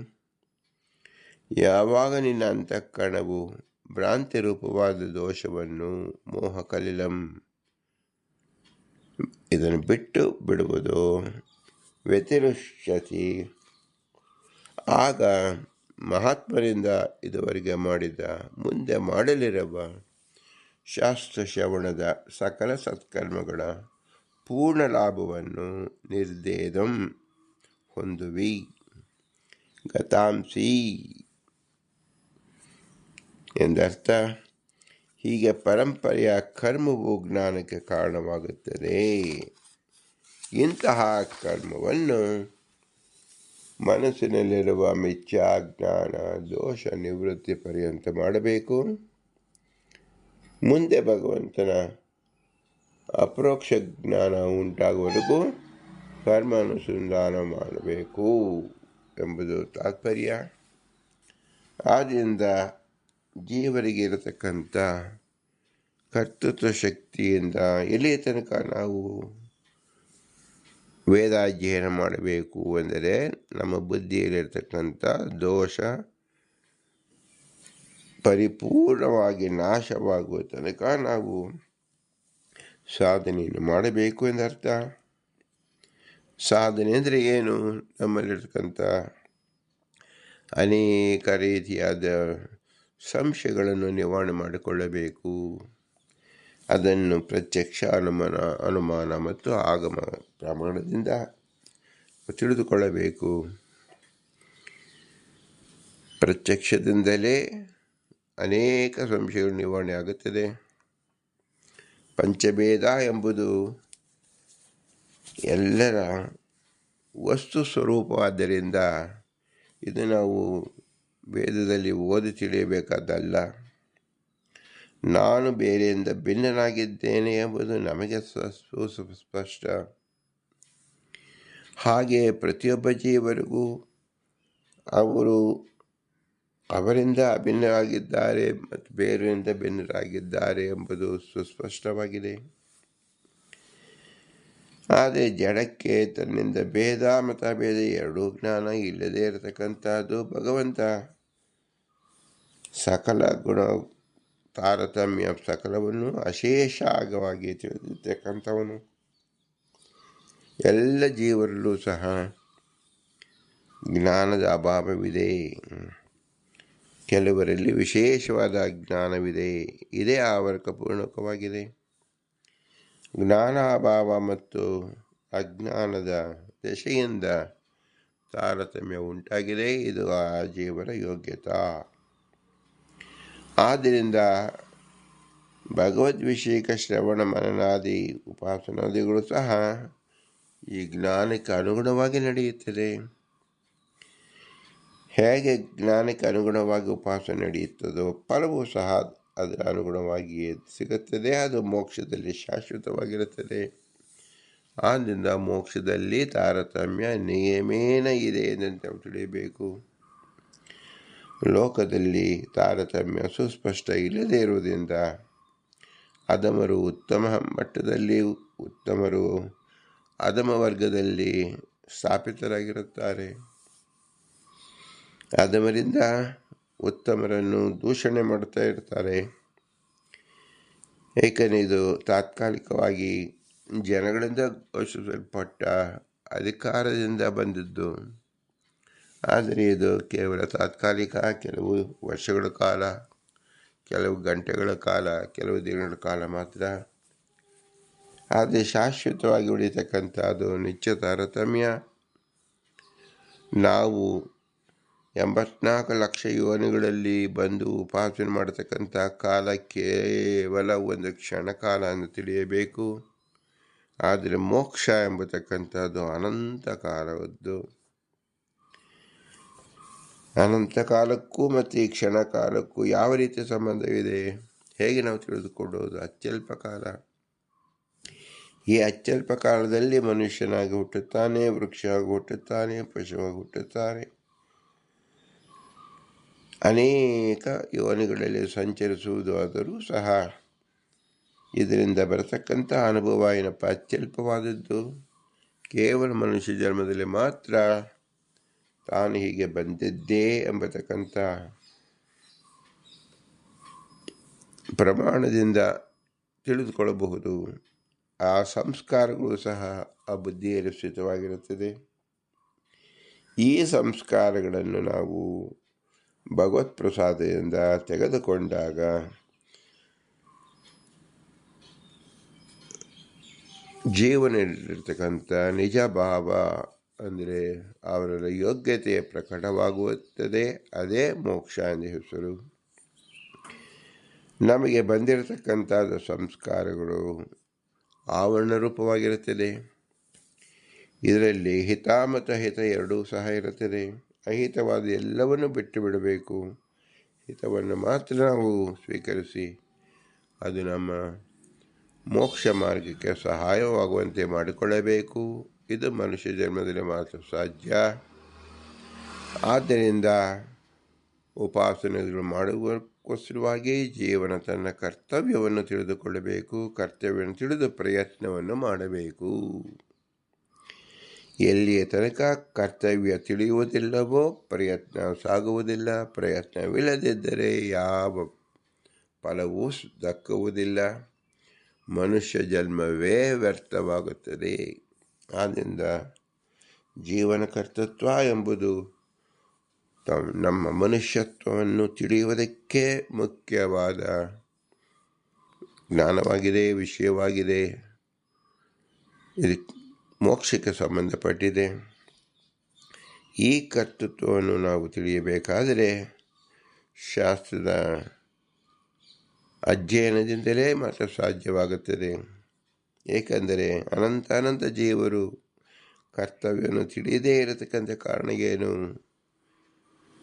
ಯಾವಾಗ ನಿನ್ನ ಅಂತಃಕರಣವು ಭ್ರಾಂತಿ ರೂಪವಾದ ದೋಷವನ್ನು ಮೋಹ ಕಲಿಲಂ ಇದನ್ನು ಬಿಟ್ಟು ಬಿಡುವುದು ವ್ಯತಿರುಷ್ಯತಿ, ಆಗ ಮಹಾತ್ಮರಿಂದ ಇದುವರೆಗೆ ಮಾಡಿದ ಮುಂದೆ ಮಾಡಲಿರುವ ಶಾಸ್ತ್ರ ಶ್ರವಣದ ಸಕಲ ಸತ್ಕರ್ಮಗಳ ಪೂರ್ಣ ಲಾಭವನ್ನು ನಿರ್ದೇದಂ ಹೊಂದುವಿ. ಗತಾಂಸಿ ಎಂದರ್ಥ. ಹೀಗೆ ಪರಂಪರೆಯ ಕರ್ಮವು ಜ್ಞಾನಕ್ಕೆ ಕಾರಣವಾಗುತ್ತದೆ. ಇಂತಹ ಕರ್ಮವನ್ನು ಮನಸ್ಸಿನಲ್ಲಿರುವ ಮಿಥ್ಯಾಜ್ಞಾನ ದೋಷ ನಿವೃತ್ತಿ ಪರ್ಯಂತ ಮಾಡಬೇಕು. ಮುಂದೆ ಭಗವಂತನ ಅಪರೋಕ್ಷ ಜ್ಞಾನ ಉಂಟಾಗುವವರೆಗೂ ಕರ್ಮಾನುಸಂಧಾನ ಮಾಡಬೇಕು ಎಂಬುದು ತಾತ್ಪರ್ಯ. ಆದ್ದರಿಂದ ಜೀವರಿಗೆ ಇರತಕ್ಕಂಥ ಕರ್ತೃತ್ವ ಶಕ್ತಿಯಿಂದ ಎಲ್ಲಿಯ ತನಕ ನಾವು ವೇದಾಧ್ಯಯನ ಮಾಡಬೇಕು ಎಂದರೆ ನಮ್ಮ ಬುದ್ಧಿಯಲ್ಲಿರ್ತಕ್ಕಂಥ ದೋಷ ಪರಿಪೂರ್ಣವಾಗಿ ನಾಶವಾಗುವ ತನಕ ನಾವು ಸಾಧನೆಯನ್ನು ಮಾಡಬೇಕು ಎಂದರ್ಥ. ಸಾಧನೆ ಅಂದರೆ ಏನು? ನಮ್ಮಲ್ಲಿರ್ತಕ್ಕಂಥ ಅನೇಕ ರೀತಿಯಾದ ಸಂಶಯಗಳನ್ನು ನಿವಾರಣೆ ಮಾಡಿಕೊಳ್ಳಬೇಕು. ಅದನ್ನು ಪ್ರತ್ಯಕ್ಷ ಅನುಮಾನ ಮತ್ತು ಆಗಮ ಪ್ರಮಾಣದಿಂದ ತಿಳಿದುಕೊಳ್ಳಬೇಕು. ಪ್ರತ್ಯಕ್ಷದಿಂದಲೇ ಅನೇಕ ಸಂಶಯಗಳು ನಿವಾರಣೆ ಆಗುತ್ತದೆ. ಪಂಚಭೇದ ಎಂಬುದು ಎಲ್ಲರ ವಸ್ತು ಸ್ವರೂಪವಾದ್ದರಿಂದ ಇದು ನಾವು ವೇದದಲ್ಲಿ ಓದಿ ತಿಳಿಯಬೇಕಾದಲ್ಲ. ನಾನು ಬೇರೆಯಿಂದ ಭಿನ್ನನಾಗಿದ್ದೇನೆ ಎಂಬುದು ನಮಗೆ ಸುಸ್ಪಷ್ಟ. ಹಾಗೆ ಪ್ರತಿಯೊಬ್ಬ ಜೀವರಿಗೂ ಅವರಿಂದ ಭಿನ್ನರಾಗಿದ್ದಾರೆ ಮತ್ತು ಬೇರೆಯಿಂದ ಭಿನ್ನರಾಗಿದ್ದಾರೆ ಎಂಬುದು ಸುಸ್ಪಷ್ಟವಾಗಿದೆ. ಆದರೆ ಜಡಕ್ಕೆ ತನ್ನಿಂದ ಭೇದ ಮತಭೇದ ಎರಡೂ ಜ್ಞಾನ ಇಲ್ಲದೇ ಇರತಕ್ಕಂಥದ್ದು. ಭಗವಂತ ಸಕಲ ಗುಣ ತಾರತಮ್ಯ ಸಕಲವನ್ನು ಅಶೇಷವಾಗಿ ತಿಳಿದಿರ್ತಕ್ಕಂಥವನು. ಎಲ್ಲ ಜೀವರಲ್ಲೂ ಸಹ ಜ್ಞಾನದ ಅಭಾವವಿದೆ, ಕೆಲವರಲ್ಲಿ ವಿಶೇಷವಾದ ಜ್ಞಾನವಿದೆ. ಇದೇ ಆವರ್ತಪೂರ್ಣಕವಾಗಿದೆ. ಜ್ಞಾನ ಅಭಾವ ಮತ್ತು ಅಜ್ಞಾನದ ದಶೆಯಿಂದ ತಾರತಮ್ಯ ಉಂಟಾಗಿದೆ. ಇದು ಆ ಜೀವನ ಯೋಗ್ಯತಾ. ಆದ್ದರಿಂದ ಭಗವದ್ವಿಷಯಕ ಶ್ರವಣ ಮನನಾದಿ ಉಪಾಸನಾದಿಗಳು ಸಹ ಈ ಜ್ಞಾನಕ್ಕೆ ಅನುಗುಣವಾಗಿ ನಡೆಯುತ್ತದೆ. ಹೇಗೆ ಜ್ಞಾನಕ್ಕೆ ಅನುಗುಣವಾಗಿ ಉಪಾಸನೆ ನಡೆಯುತ್ತದೋ ಫಲವೂ ಸಹ ಅದರ ಅನುಗುಣವಾಗಿಯೇ ಸಿಗುತ್ತದೆ. ಅದು ಮೋಕ್ಷದಲ್ಲಿ ಶಾಶ್ವತವಾಗಿರುತ್ತದೆ. ಆದ್ದರಿಂದ ಮೋಕ್ಷದಲ್ಲಿ ತಾರತಮ್ಯ ನಿಯಮೇನ ಇದೆ ಎಂದಂತೆ ನಾವು ತಿಳಿಯಬೇಕು. ಲೋಕದಲ್ಲಿ ತಾರತಮ್ಯ ಸುಸ್ಪಷ್ಟ ಇಲ್ಲದೇ ಇರುವುದರಿಂದ ಅಧಮರು ಉತ್ತಮ ಮಟ್ಟದಲ್ಲಿ, ಉತ್ತಮರು ಅಧಮ ವರ್ಗದಲ್ಲಿ ಸ್ಥಾಪಿತರಾಗಿರುತ್ತಾರೆ. ಅಧಮರಿಂದ ಉತ್ತಮರನ್ನು ದೂಷಣೆ ಮಾಡ್ತಾ ಇರ್ತಾರೆ. ಏಕೆಂದರೆ ಇದು ತಾತ್ಕಾಲಿಕವಾಗಿ ಜನಗಳಿಂದ ಘೋಷಿಸಲ್ಪಟ್ಟ ಅಧಿಕಾರದಿಂದ ಬಂದದ್ದು. ಆದರೆ ಇದು ಕೇವಲ ತಾತ್ಕಾಲಿಕ, ಕೆಲವು ವರ್ಷಗಳ ಕಾಲ, ಕೆಲವು ಗಂಟೆಗಳ ಕಾಲ, ಕೆಲವು ದಿನಗಳ ಕಾಲ ಮಾತ್ರ. ಆದರೆ ಶಾಶ್ವತವಾಗಿ ಉಳಿತಕ್ಕಂಥದ್ದು ನಿತ್ಯ ತಾರತಮ್ಯ. ನಾವು 84 ಲಕ್ಷ ಯೋನಿಗಳಲ್ಲಿ ಬಂದು ಉಪಾಸನೆ ಮಾಡತಕ್ಕಂಥ ಕಾಲ ಕೇವಲ ಒಂದು ಕ್ಷಣ ಕಾಲ ಎಂದು ತಿಳಿಯಬೇಕು. ಆದರೆ ಮೋಕ್ಷ ಎಂಬತಕ್ಕಂಥದ್ದು ಅನಂತ ಕಾಲವದ್ದು. ಅನಂತ ಕಾಲಕ್ಕೂ ಮತ್ತು ಈ ಕ್ಷಣ ಕಾಲಕ್ಕೂ ಯಾವ ರೀತಿಯ ಸಂಬಂಧವಿದೆ, ಹೇಗೆ ನಾವು ತಿಳಿದುಕೊಳ್ಳೋದು? ಅತ್ಯಲ್ಪ ಕಾಲ. ಈ ಅತ್ಯಲ್ಪ ಕಾಲದಲ್ಲಿ ಮನುಷ್ಯನಾಗಿ ಹುಟ್ಟುತ್ತಾನೆ, ವೃಕ್ಷವಾಗಿ ಹುಟ್ಟುತ್ತಾನೆ, ಪಶುವಾಗಿ ಹುಟ್ಟುತ್ತಾನೆ, ಅನೇಕ ಯೋನಿಗಳಲ್ಲಿ ಸಂಚರಿಸುವುದು. ಆದರೂ ಸಹ ಇದರಿಂದ ಬರತಕ್ಕಂಥ ಅನುಭವ ಏನಪ್ಪ? ಅತ್ಯಲ್ಪವಾದದ್ದು. ಕೇವಲ ಮನುಷ್ಯ ಜನ್ಮದಲ್ಲಿ ಮಾತ್ರ ತಾನು ಹೀಗೆ ಬಂದಿದ್ದೇ ಎಂಬತಕ್ಕಂಥ ಪ್ರಮಾಣದಿಂದ ತಿಳಿದುಕೊಳ್ಳಬಹುದು. ಆ ಸಂಸ್ಕಾರಗಳು ಸಹ ಆ ಬುದ್ಧಿಯಲ್ಲಿ ಸ್ಥಿತವಾಗಿರುತ್ತದೆ. ಈ ಸಂಸ್ಕಾರಗಳನ್ನು ನಾವು ಭಗವತ್ ಪ್ರಸಾದದಿಂದ ತೆಗೆದುಕೊಂಡಾಗ ಜೀವನದಲ್ಲಿರ್ತಕ್ಕಂಥ ನಿಜ ಭಾವ ಅಂದರೆ ಅವರ ಯೋಗ್ಯತೆಯ ಪ್ರಕಟವಾಗುತ್ತದೆ. ಅದೇ ಮೋಕ್ಷ ಎಂದು ಹೆಸರು. ನಮಗೆ ಬಂದಿರತಕ್ಕಂಥದ್ದು ಸಂಸ್ಕಾರಗಳು ಆವರಣ ರೂಪವಾಗಿರುತ್ತದೆ. ಇದರಲ್ಲಿ ಹಿತ ಮತ್ತು ಹಿತ ಎರಡೂ ಸಹ ಇರುತ್ತದೆ. ಅಹಿತವಾದ ಎಲ್ಲವನ್ನು ಬಿಟ್ಟು ಬಿಡಬೇಕು. ಹಿತವನ್ನು ಮಾತ್ರ ನಾವು ಸ್ವೀಕರಿಸಿ ಅದು ನಮ್ಮ ಮೋಕ್ಷ ಮಾರ್ಗಕ್ಕೆ ಸಹಾಯವಾಗುವಂತೆ ಮಾಡಿಕೊಳ್ಳಬೇಕು. ಇದು ಮನುಷ್ಯ ಜನ್ಮದಲ್ಲಿ ಮಾತ್ರ ಸಾಧ್ಯ. ಆದ್ದರಿಂದ ಉಪಾಸನೆಗಳು ಮಾಡುವಕ್ಕೋಸ್ಕರವಾಗಿ ಜೀವನ ತನ್ನ ಕರ್ತವ್ಯವನ್ನು ತಿಳಿದುಕೊಳ್ಳಬೇಕು. ಕರ್ತವ್ಯವನ್ನು ತಿಳಿದು ಪ್ರಯತ್ನವನ್ನು ಮಾಡಬೇಕು. ಎಲ್ಲಿಯ ತನಕ ಕರ್ತವ್ಯ ತಿಳಿಯುವುದಿಲ್ಲವೋ ಪ್ರಯತ್ನ ಸಾಗುವುದಿಲ್ಲ. ಪ್ರಯತ್ನವಿಲ್ಲದಿದ್ದರೆ ಯಾವ ಫಲವೂ ದಕ್ಕುವುದಿಲ್ಲ. ಮನುಷ್ಯ ಜನ್ಮವೇ ವ್ಯರ್ಥವಾಗುತ್ತದೆ. ಆದ್ದರಿಂದ ಜೀವನ ಕರ್ತೃತ್ವ ಎಂಬುದು ನಮ್ಮ ಮನುಷ್ಯತ್ವವನ್ನು ತಿಳಿಯುವುದಕ್ಕೆ ಮುಖ್ಯವಾದ ಜ್ಞಾನವಾಗಿದೆ, ವಿಷಯವಾಗಿದೆ. ಇದು ಮೋಕ್ಷಕ್ಕೆ ಸಂಬಂಧಪಟ್ಟಿದೆ. ಈ ಕರ್ತೃತ್ವವನ್ನು ನಾವು ತಿಳಿಯಬೇಕಾದರೆ ಶಾಸ್ತ್ರದ ಅಧ್ಯಯನದಿಂದಲೇ ಮಾತ್ರ ಸಾಧ್ಯವಾಗುತ್ತದೆ. ಏಕೆಂದರೆ ಅನಂತ ಜೀವರು ಕರ್ತವ್ಯವನ್ನು ತಿಳಿಯದೇ ಇರತಕ್ಕಂಥ ಕಾರಣ ಏನು?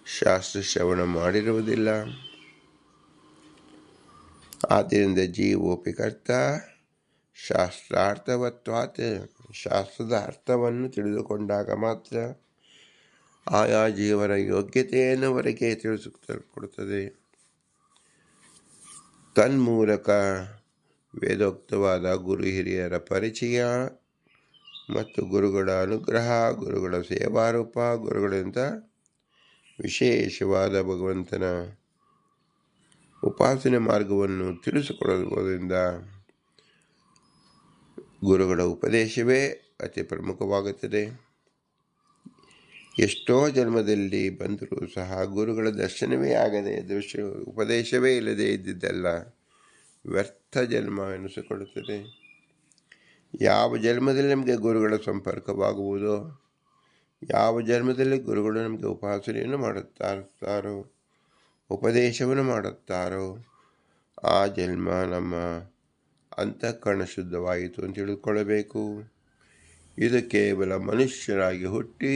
ಶಾಸ್ತ್ರ ಶ್ರವಣ ಮಾಡಿರುವುದಿಲ್ಲ. ಆದ್ದರಿಂದ ಜೀವೋಪಿ ಕರ್ತ ಶಾಸ್ತ್ರಾರ್ಥವತ್ವಾತ್, ಶಾಸ್ತ್ರದ ಅರ್ಥವನ್ನು ತಿಳಿದುಕೊಂಡಾಗ ಮಾತ್ರ ಆಯಾ ಜೀವನ ಯೋಗ್ಯತೆಯನ್ನು ಹೊರಗೆ ತಿಳಿಸಿಕೊಡುತ್ತದೆ. ತನ್ಮೂಲಕ ವೇದೋಕ್ತವಾದ ಗುರು ಹಿರಿಯರ ಪರಿಚಯ ಮತ್ತು ಗುರುಗಳ ಅನುಗ್ರಹ, ಗುರುಗಳ ಸೇವಾರೂಪ, ಗುರುಗಳಿಂದ ವಿಶೇಷವಾದ ಭಗವಂತನ ಉಪಾಸನೆ ಮಾರ್ಗವನ್ನು ತಿಳಿಸಿಕೊಡುವುದರಿಂದ ಗುರುಗಳ ಉಪದೇಶವೇ ಅತಿ ಪ್ರಮುಖವಾಗುತ್ತದೆ. ಎಷ್ಟೋ ಜನ್ಮದಲ್ಲಿ ಬಂದರೂ ಸಹ ಗುರುಗಳ ದರ್ಶನವೇ ಆಗದೆ ಉಪದೇಶವೇ ಇಲ್ಲದೆ ಇದ್ದಿದ್ದೆಲ್ಲ ವ್ಯರ್ಥ ಜನ್ಮ ಎನಿಸಿಕೊಳ್ಳುತ್ತದೆ. ಯಾವ ಜನ್ಮದಲ್ಲಿ ನಮಗೆ ಗುರುಗಳ ಸಂಪರ್ಕವಾಗುವುದೋ, ಯಾವ ಜನ್ಮದಲ್ಲಿ ಗುರುಗಳು ನಮಗೆ ಉಪಾಸನೆಯನ್ನು ಮಾಡುತ್ತಾರೋ, ಉಪದೇಶವನ್ನು ಮಾಡುತ್ತಾರೋ, ಆ ಜನ್ಮ ನಮ್ಮ ಅಂತಃಕರಣ ಶುದ್ಧವಾಯಿತು ಅಂತ ತಿಳಿದುಕೊಳ್ಳಬೇಕು. ಇದು ಕೇವಲ ಮನುಷ್ಯರಾಗಿ ಹುಟ್ಟಿ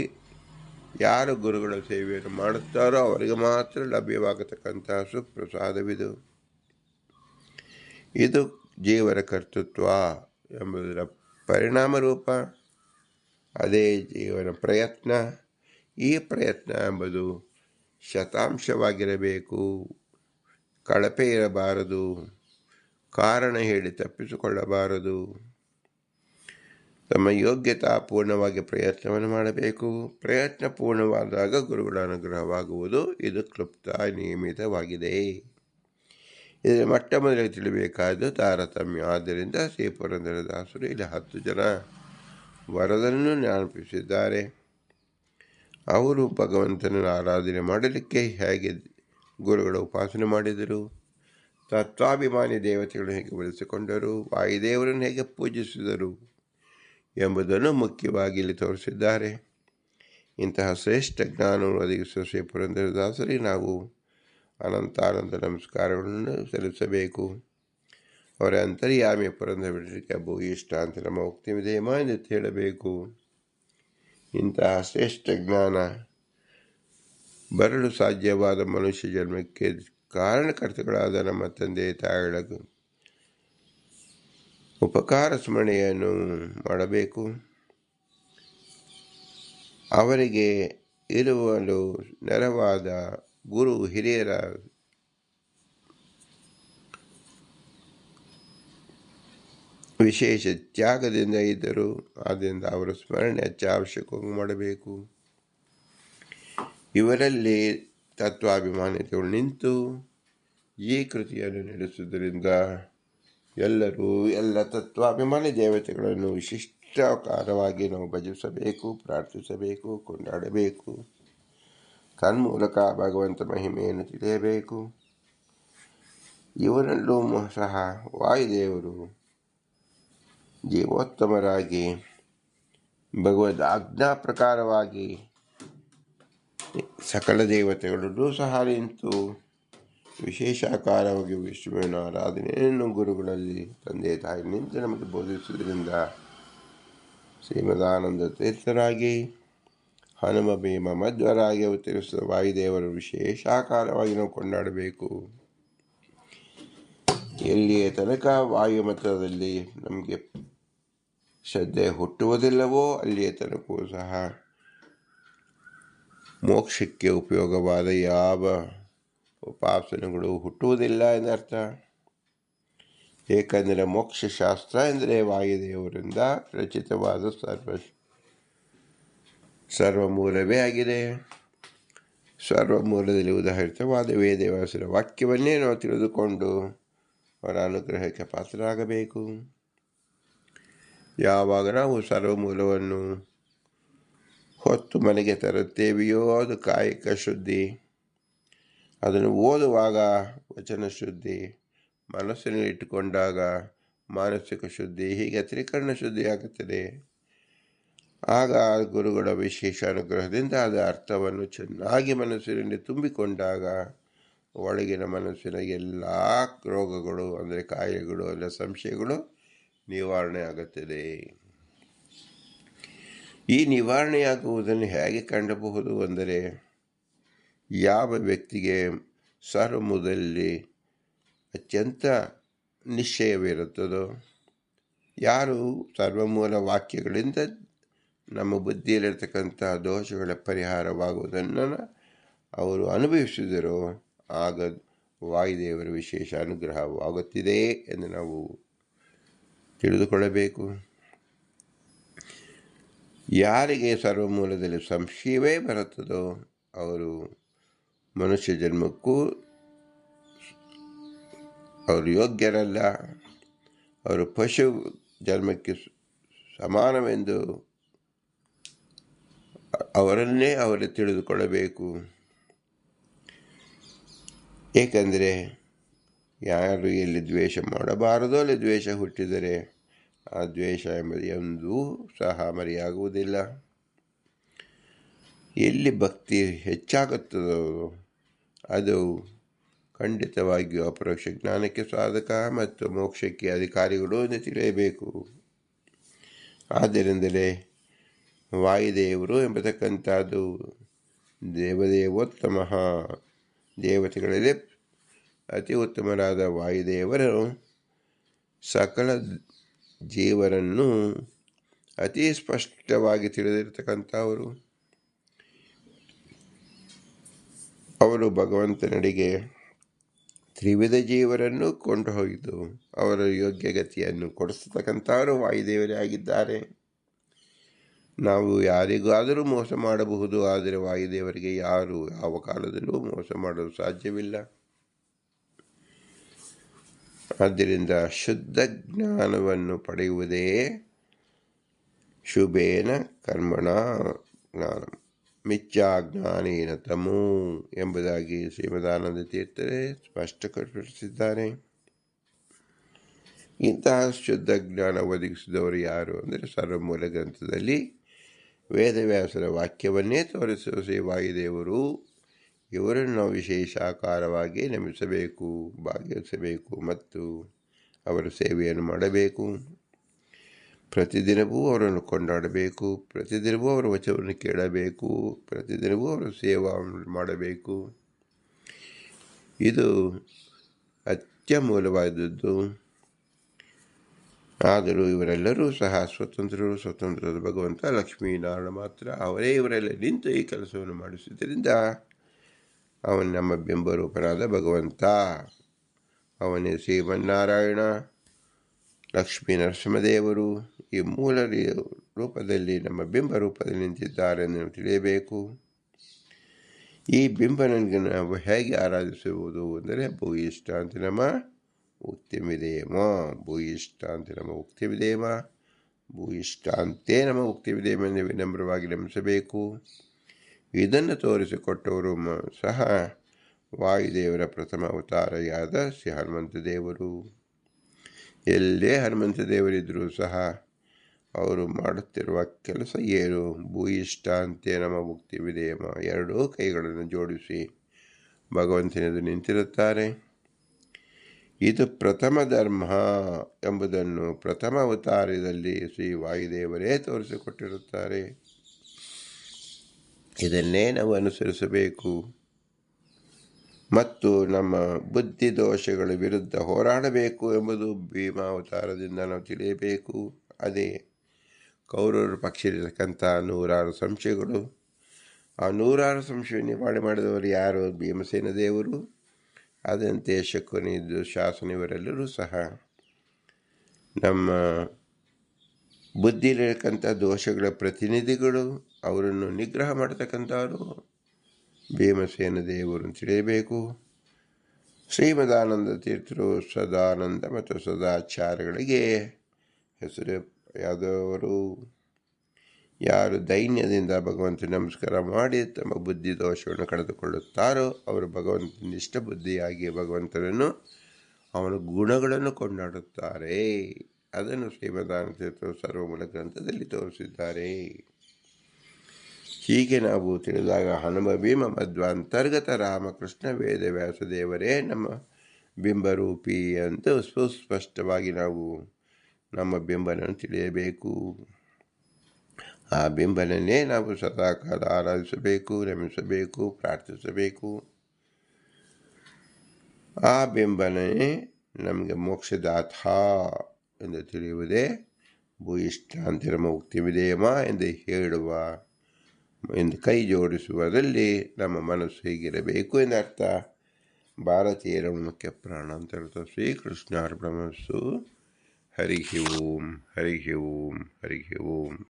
ಯಾರು ಗುರುಗಳ ಸೇವೆಯನ್ನು ಮಾಡುತ್ತಾರೋ ಅವರಿಗೆ ಮಾತ್ರ ಲಭ್ಯವಾಗತಕ್ಕಂತಹ ಸುಪ್ರಸಾದವಿದು. ಇದು ಜೀವನ ಕರ್ತೃತ್ವ ಎಂಬುದರ ಪರಿಣಾಮ ರೂಪ. ಅದೇ ಜೀವನ ಪ್ರಯತ್ನ. ಈ ಪ್ರಯತ್ನ ಎಂಬುದು ಶತಾಂಶವಾಗಿರಬೇಕು, ಕಳಪೆ ಇರಬಾರದು, ಕಾರಣ ಹೇಳಿ ತಪ್ಪಿಸಿಕೊಳ್ಳಬಾರದು. ತಮ್ಮ ಯೋಗ್ಯತಾ ಪೂರ್ಣವಾಗಿ ಪ್ರಯತ್ನವನ್ನು ಮಾಡಬೇಕು. ಪ್ರಯತ್ನ ಪೂರ್ಣವಾದಾಗ ಗುರುಗಳ ಅನುಗ್ರಹವಾಗುವುದು. ಇದು ಕ್ಲುಪ್ತ ನಿಯಮಿತವಾಗಿದೆ. ಇದರ ಮೊಟ್ಟ ಮೊದಲಿಗೆ ತಿಳಿಬೇಕಾದ್ದು ತಾರತಮ್ಯ. ಆದ್ದರಿಂದ ಶ್ರೀ ಪುರಂದರದಾಸರು ಇಲ್ಲಿ 10 ಜನ ವರದನ್ನು ನೆನಪಿಸಿದ್ದಾರೆ. ಅವರು ಭಗವಂತನ ಆರಾಧನೆ ಮಾಡಲಿಕ್ಕೆ ಹೇಗೆ ಗುರುಗಳ ಉಪಾಸನೆ ಮಾಡಿದರು, ತತ್ವಾಭಿಮಾನಿ ದೇವತೆಗಳನ್ನು ಹೇಗೆ ಬೆಳೆಸಿಕೊಂಡರು, ವಾಯುದೇವರನ್ನು ಹೇಗೆ ಪೂಜಿಸಿದರು ಎಂಬುದನ್ನು ಮುಖ್ಯವಾಗಿ ಇಲ್ಲಿ ತೋರಿಸಿದ್ದಾರೆ. ಇಂತಹ ಶ್ರೇಷ್ಠ ಜ್ಞಾನವನ್ನು ಒದಗಿಸುವ ಶ್ರೀ ಪುರಂದರದಾಸರಿಗೆ ನಾವು ಅನಂತ ನಮಸ್ಕಾರಗಳನ್ನು ಸಲ್ಲಿಸಬೇಕು. ಅವರ ಅಂತರ್ಯಾಮಿ ಪುರಂದರರಿಗೆ ಭೂಯಿಷ್ಠ ಅಂತ ನಮ್ಮ ಉಕ್ತಿ ವಿಧೇಯಮ ಎಂದು ಹೇಳಬೇಕು. ಇಂತಹ ಶ್ರೇಷ್ಠ ಜ್ಞಾನ ಬರಲು ಸಾಧ್ಯವಾದ ಮನುಷ್ಯ ಜನ್ಮಕ್ಕೆ ಕಾರಣಕರ್ತಗಳಾದ ನಮ್ಮ ತಂದೆ ತಾಯಿಗಳ ಉಪಕಾರ ಸ್ಮರಣೆಯನ್ನು ಮಾಡಬೇಕು. ಅವರಿಗೆ ಇರುವಲು ನೆರವಾದ ಗುರು ಹಿರಿಯರ ವಿಶೇಷ ತ್ಯಾಗದಿಂದ ಇದ್ದರು. ಆದ್ದರಿಂದ ಅವರ ಸ್ಮರಣೆ ಅತ್ಯವಶ್ಯಕವಾಗಿ ಮಾಡಬೇಕು. ಇವರಲ್ಲಿ ತತ್ವಾಭಿಮಾನಿಗಳು ನಿಂತು ಈ ಕೃತಿಯನ್ನು ನಡೆಸುವುದರಿಂದ ಎಲ್ಲರೂ ಎಲ್ಲ ತತ್ವಾಭಿಮಾನಿ ದೇವತೆಗಳನ್ನು ವಿಶಿಷ್ಟಾಕಾರವಾಗಿ ನಾವು ಭಜಿಸಬೇಕು, ಪ್ರಾರ್ಥಿಸಬೇಕು, ಕೊಂಡಾಡಬೇಕು. ತನ್ಮೂಲಕ ಭಗವಂತ ಮಹಿಮೆಯನ್ನು ತಿಳಿಯಬೇಕು. ಇವರಲ್ಲೂ ಸಹ ವಾಯುದೇವರು ಜೀವೋತ್ತಮರಾಗಿ ಭಗವದ್ ಆಜ್ಞಾ ಪ್ರಕಾರವಾಗಿ ಸಕಲ ದೇವತೆಗಳಲ್ಲೂ ಸಹ ನಿಂತು ವಿಶೇಷಾಕಾರವಾಗಿ ವಿಷ್ಣುವಿನ ಆರಾಧನೆಯನ್ನು ಗುರುಗಳಲ್ಲಿ ತಂದೆ ತಾಯಿ ನಿಂತು ನಮಗೆ ಬೋಧಿಸುವುದರಿಂದ ಶ್ರೀಮದಾನಂದ ತೀರ್ಥರಾಗಿ ಹನುಮ ಭೀಮ ಮಧ್ವರಾಗಿ ಅವತರಿಸಿದ ವಾಯುದೇವರು ವಿಶೇಷಾಕಾರವಾಗಿ ನಾವು ಕೊಂಡಾಡಬೇಕು. ಎಲ್ಲಿಯ ತನಕ ವಾಯುಮತದಲ್ಲಿ ನಮಗೆ ಶ್ರದ್ಧೆ ಹುಟ್ಟುವುದಿಲ್ಲವೋ ಅಲ್ಲಿಯ ತನಕವೂ ಸಹ ಮೋಕ್ಷಕ್ಕೆ ಉಪಯೋಗವಾದ ಯಾವ ಉಪಾಸನೆಗಳು ಹುಟ್ಟುವುದಿಲ್ಲ ಎಂದರ್ಥ. ಏಕೆಂದರೆ ಮೋಕ್ಷಶಾಸ್ತ್ರ ಎಂದರೆ ವಾಯುದೇವರಿಂದ ರಚಿತವಾದ ಸರ್ವಮೂಲವೇ ಆಗಿದೆ. ಸರ್ವಮೂಲದಲ್ಲಿ ಉದಾಹರಿತವಾದ ವೇದವ್ಯಾಸರ ವಾಕ್ಯವನ್ನೇ ನಾವು ತಿಳಿದುಕೊಂಡು ಅವರ ಅನುಗ್ರಹಕ್ಕೆ ಪಾತ್ರರಾಗಬೇಕು. ಯಾವಾಗ ನಾವು ಸರ್ವಮೂಲವನ್ನು ಹೊತ್ತು ಮನೆಗೆ ತರುತ್ತೇವೆಯೋ ಅದು ಕಾಯಿಕ ಶುದ್ಧಿ. ಅದನ್ನು ಓದುವಾಗ ವಚನ ಶುದ್ಧಿ, ಮನಸ್ಸಿನಲ್ಲಿ ಇಟ್ಟುಕೊಂಡಾಗ ಮಾನಸಿಕ ಶುದ್ಧಿ, ಹೀಗೆ ತ್ರಿಕರಣ ಶುದ್ಧಿಯಾಗುತ್ತದೆ. ಆಗ ಗುರುಗಳ ವಿಶೇಷ ಅನುಗ್ರಹದಿಂದ ಅದರ ಅರ್ಥವನ್ನು ಚೆನ್ನಾಗಿ ಮನಸ್ಸಿನಲ್ಲಿ ತುಂಬಿಕೊಂಡಾಗ ಒಳಗಿನ ಮನಸ್ಸಿನ ಎಲ್ಲ ರೋಗಗಳು ಅಂದರೆ ಕಾಯಿಲೆಗಳು ಅಂದರೆ ಸಂಶಯಗಳು ನಿವಾರಣೆ ಆಗುತ್ತದೆ. ಈ ನಿವಾರಣೆಯಾಗುವುದನ್ನು ಹೇಗೆ ಕಾಣಬಹುದು ಅಂದರೆ, ಯಾವ ವ್ಯಕ್ತಿಗೆ ಸರ್ವಮೂಲದಲ್ಲಿ ಅತ್ಯಂತ ನಿಶ್ಚಯವಿರುತ್ತದೋ, ಯಾರು ಸರ್ವಮೂಲ ವಾಕ್ಯಗಳಿಂದ ನಮ್ಮ ಬುದ್ಧಿಯಲ್ಲಿರ್ತಕ್ಕಂಥ ದೋಷಗಳ ಪರಿಹಾರವಾಗುವುದನ್ನು ಅವರು ಅನುಭವಿಸಿದರೋ, ಆಗ ವಾಯುದೇವರ ವಿಶೇಷ ಅನುಗ್ರಹವಾಗುತ್ತಿದೆ ಎಂದು ನಾವು ತಿಳಿದುಕೊಳ್ಳಬೇಕು. ಯಾರಿಗೆ ಸರ್ವಮೂಲದಲ್ಲಿ ಸಂಶಯವೇ ಬರುತ್ತದೋ ಅವರು ಮನುಷ್ಯ ಜನ್ಮಕ್ಕೂ ಅವರು ಯೋಗ್ಯರಲ್ಲ, ಅವರು ಪಶು ಜನ್ಮಕ್ಕೆ ಸಮಾನವೆಂದು ಅವರನ್ನೇ ಅವರು ತಿಳಿದುಕೊಳ್ಳಬೇಕು. ಏಕೆಂದರೆ ಯಾರು ಎಲ್ಲಿ ದ್ವೇಷ ಮಾಡಬಾರದೋ ಅಲ್ಲಿ ದ್ವೇಷ ಹುಟ್ಟಿದರೆ ಆ ದ್ವೇಷ ಎಂಬುದು ಎಂದೂ ಸಹ ಮರೆಯಾಗುವುದಿಲ್ಲ. ಎಲ್ಲಿ ಭಕ್ತಿ ಹೆಚ್ಚಾಗುತ್ತದೋ ಅದು ಖಂಡಿತವಾಗಿಯೂ ಅಪರೋಕ್ಷ ಜ್ಞಾನಕ್ಕೆ ಸಾಧಕ ಮತ್ತು ಮೋಕ್ಷಕ್ಕೆ ಅಧಿಕಾರಿಗಳು ಎಂದು ತಿಳಿಯಬೇಕು. ಆದ್ದರಿಂದಲೇ ವಾಯುದೇವರು ಎಂಬತಕ್ಕಂಥದ್ದು ದೇವದೇವೋತ್ತಮ, ದೇವತೆಗಳಲ್ಲಿ ಅತಿ ಉತ್ತಮರಾದ ವಾಯುದೇವರು ಸಕಲ ಜೀವರನ್ನು ಅತಿ ಸ್ಪಷ್ಟವಾಗಿ ತಿಳಿದಿರ್ತಕ್ಕಂಥವರು. ಅವರು ಭಗವಂತನಡೆಗೆ ತ್ರಿವಿಧ ಜೀವರನ್ನು ಕೊಂಡು ಹೋಗಿದ್ದು ಅವರ ಯೋಗ್ಯಗತಿಯನ್ನು ಕೊಡಿಸತಕ್ಕಂಥವರು ವಾಯುದೇವರೇ ಆಗಿದ್ದಾರೆ. ನಾವು ಯಾರಿಗಾದರೂ ಮೋಸ ಮಾಡಬಹುದು, ಆದರೆ ವಾಯುದೇವರಿಗೆ ಯಾರು ಯಾವ ಕಾಲದಲ್ಲೂ ಮೋಸ ಮಾಡಲು ಸಾಧ್ಯವಿಲ್ಲ. ಆದ್ದರಿಂದ ಶುದ್ಧ ಜ್ಞಾನವನ್ನು ಪಡೆಯುವುದೇ ಶುಭೇನ ಕರ್ಮಣ ಜ್ಞಾನ ಮಿಥ್ಯಾಜ್ಞಾನೇನ ತಮೋ ಎಂಬುದಾಗಿ ಶ್ರೀಮದಾನಂದ ತೀರ್ಥರೇ ಸ್ಪಷ್ಟಪಡಿಸಿದ್ದಾರೆ. ಇಂತಹ ಶುದ್ಧ ಜ್ಞಾನ ಒದಗಿಸಿದವರು ಯಾರು ಅಂದರೆ, ಸರ್ವಮೂಲ ಗ್ರಂಥದಲ್ಲಿ ವೇದವ್ಯಾಸರ ವಾಕ್ಯವನ್ನೇ ತೋರಿಸುವ ಶ್ರೀ ವಾಯುದೇವರು. ಇವರನ್ನು ನಾವು ವಿಶೇಷಾಕಾರವಾಗಿ ನಮಿಸಬೇಕು, ಭಾಗವಹಿಸಬೇಕು ಮತ್ತು ಅವರ ಸೇವೆಯನ್ನು ಮಾಡಬೇಕು. ಪ್ರತಿದಿನವೂ ಅವರನ್ನು ಕೊಂಡಾಡಬೇಕು, ಪ್ರತಿದಿನವೂ ಅವರ ವಚನವನ್ನು ಕೇಳಬೇಕು, ಪ್ರತಿದಿನವೂ ಅವರ ಸೇವಾ ಮಾಡಬೇಕು. ಇದು ಅತ್ಯಮೂಲವಾದದ್ದು. ಆದರೂ ಇವರೆಲ್ಲರೂ ಸಹ ಸ್ವತಂತ್ರದ ಭಗವಂತ ಲಕ್ಷ್ಮೀನಾರಾಯಣ ಮಾತ್ರ. ಅವರೇ ಇವರೆಲ್ಲ ನಿಂತು ಈ ಕೆಲಸವನ್ನು ಮಾಡಿಸಿದ್ದರಿಂದ ಅವನು ನಮ್ಮ ಬಿಂಬರೂಪನಾದ ಭಗವಂತ. ಅವನೇ ಶ್ರೀಮನ್ನಾರಾಯಣ, ಲಕ್ಷ್ಮೀ ನರಸಿಂಹದೇವರು ಈ ಮೂಲ ರೂಪದಲ್ಲಿ ನಮ್ಮ ಬಿಂಬ ರೂಪದಲ್ಲಿ ನಿಂತಿದ್ದಾರೆ ಎಂದು ನಾವು ತಿಳಿಯಬೇಕು. ಈ ಬಿಂಬನಿಗೆ ನಾವು ಹೇಗೆ ಆರಾಧಿಸುವುದು ಅಂದರೆ, ಭೂಯಿಷ್ಟಾಂತಿ ನಮ ಉಕ್ತಿಮಿದೇಮ, ಭೂಯಿಷ್ಟಾಂತಿ ನಮ ಉಕ್ತಿಮಿದೇಮ, ಭೂಯಿಷ್ಟಾಂತೇ ನಮ ಉಕ್ತಿಮಿದೇಮ ಎಂದು ವಿನಮ್ರವಾಗಿ ನಮಿಸಬೇಕು. ಇದನ್ನು ತೋರಿಸಿಕೊಟ್ಟವರು ಸಹ ವಾಯುದೇವರ ಪ್ರಥಮ ಅವತಾರಿಯಾದ ಶ್ರೀ ಹನುಮಂತ ದೇವರು. ಎಲ್ಲೇ ಹನುಮಂತ ದೇವರಿದ್ದರೂ ಸಹ ಅವರು ಮಾಡುತ್ತಿರುವ ಕೆಲಸ ಏನು? ಭೂಯಿಷ್ಟಾಂತೆ ನಮ ಮುಕ್ತಿ ವಿಧೇಮ, ಎರಡೂ ಕೈಗಳನ್ನು ಜೋಡಿಸಿ ಭಗವಂತನೆದು ನಿಂತಿರುತ್ತಾರೆ. ಇದು ಪ್ರಥಮ ಧರ್ಮ ಎಂಬುದನ್ನು ಪ್ರಥಮ ಅವತಾರದಲ್ಲಿ ಶ್ರೀ ವಾಯುದೇವರೇ ತೋರಿಸಿಕೊಟ್ಟಿರುತ್ತಾರೆ. ಇದನ್ನೇ ನಾವು ಅನುಸರಿಸಬೇಕು ಮತ್ತು ನಮ್ಮ ಬುದ್ಧಿ ದೋಷಗಳ ವಿರುದ್ಧ ಹೋರಾಡಬೇಕು ಎಂಬುದು ಭೀಮಾವತಾರದಿಂದ ನಾವು ತಿಳಿಯಬೇಕು. ಅದೇ ಕೌರವರ ಪಕ್ಷದಲ್ಲಿರತಕ್ಕಂಥ 106 ಸಂಶಯಗಳು. ಆ 106 ಸಂಶಯ ನಿವಾರಣೆ ಮಾಡಿದವರು ಯಾರು? ಭೀಮಸೇನ ದೇವರು. ಅದಂತೆ ಶಕುನಿ, ದುಶಾಸನ ಇವರೆಲ್ಲರೂ ಸಹ ನಮ್ಮ ಬುದ್ಧಿಲಿರತಕ್ಕಂಥ ದೋಷಗಳ ಪ್ರತಿನಿಧಿಗಳು. ಅವರನ್ನು ನಿಗ್ರಹ ಮಾಡತಕ್ಕಂಥವರು ಭೀಮಸೇನ ದೇವರು ತಿಳಿಯಬೇಕು. ಶ್ರೀಮದಾನಂದ ತೀರ್ಥರು ಸದಾನಂದ ಮತ್ತು ಸದಾಚಾರಗಳಿಗೆ ಹೆಸರಾದವರು. ಯಾರು ದೈನ್ಯದಿಂದ ಭಗವಂತ ನಮಸ್ಕಾರ ಮಾಡಿ ತಮ್ಮ ಬುದ್ಧಿ ದೋಷವನ್ನು ಕಳೆದುಕೊಳ್ಳುತ್ತಾರೋ ಅವರು ಭಗವಂತನಿಷ್ಠ ಬುದ್ಧಿಯಾಗಿ ಭಗವಂತನನ್ನು ಅವನ ಗುಣಗಳನ್ನು ಕೊಂಡಾಡುತ್ತಾರೆ. ಅದನ್ನು ಶ್ರೀಮದಾನಂದ ತೀರ್ಥರು ಸರ್ವಮೂಲ ಗ್ರಂಥದಲ್ಲಿ ತೋರಿಸಿದ್ದಾರೆ. ಹೀಗೆ ನಾವು ತಿಳಿದಾಗ ಹನುಮ ಭೀಮ ಮಧ್ವಾಂತರ್ಗತ ರಾಮಕೃಷ್ಣ ವೇದ ವ್ಯಾಸದೇವರೇ ನಮ್ಮ ಬಿಂಬರೂಪಿ ಅಂತ ಸುಸ್ಪಷ್ಟವಾಗಿ ನಾವು ನಮ್ಮ ಬಿಂಬನನ್ನು ತಿಳಿಯಬೇಕು. ಆ ಬಿಂಬನನ್ನೇ ನಾವು ಸದಾಕಾಲ ಆರಾಧಿಸಬೇಕು, ರಮಿಸಬೇಕು, ಪ್ರಾರ್ಥಿಸಬೇಕು. ಆ ಬಿಂಬನೇ ನಮಗೆ ಮೋಕ್ಷದಾಥ ಎಂದು ತಿಳಿಯುವುದೇ ಭೂಯಿಷ್ಠಾಂತಿರ ಮುಕ್ತಿ ವಿಧೇಯಮ ಎಂದು ಹೇಳುವ, ಎಂದು ಕೈ ಜೋಡಿಸುವುದರಲ್ಲಿ ನಮ್ಮ ಮನಸ್ಸು ಹೀಗಿರಬೇಕು ಎಂದರ್ಥ. ಭಾರತೀಯರ ಮುಖ್ಯ ಪ್ರಾಣಾಂತರ್ಗತ ಶ್ರೀಕೃಷ್ಣಾರ್ಪಣಮಸ್ತು. ಹರಿ ಓಂ, ಹರಿ ಓಂ, ಹರಿ ಓಂ.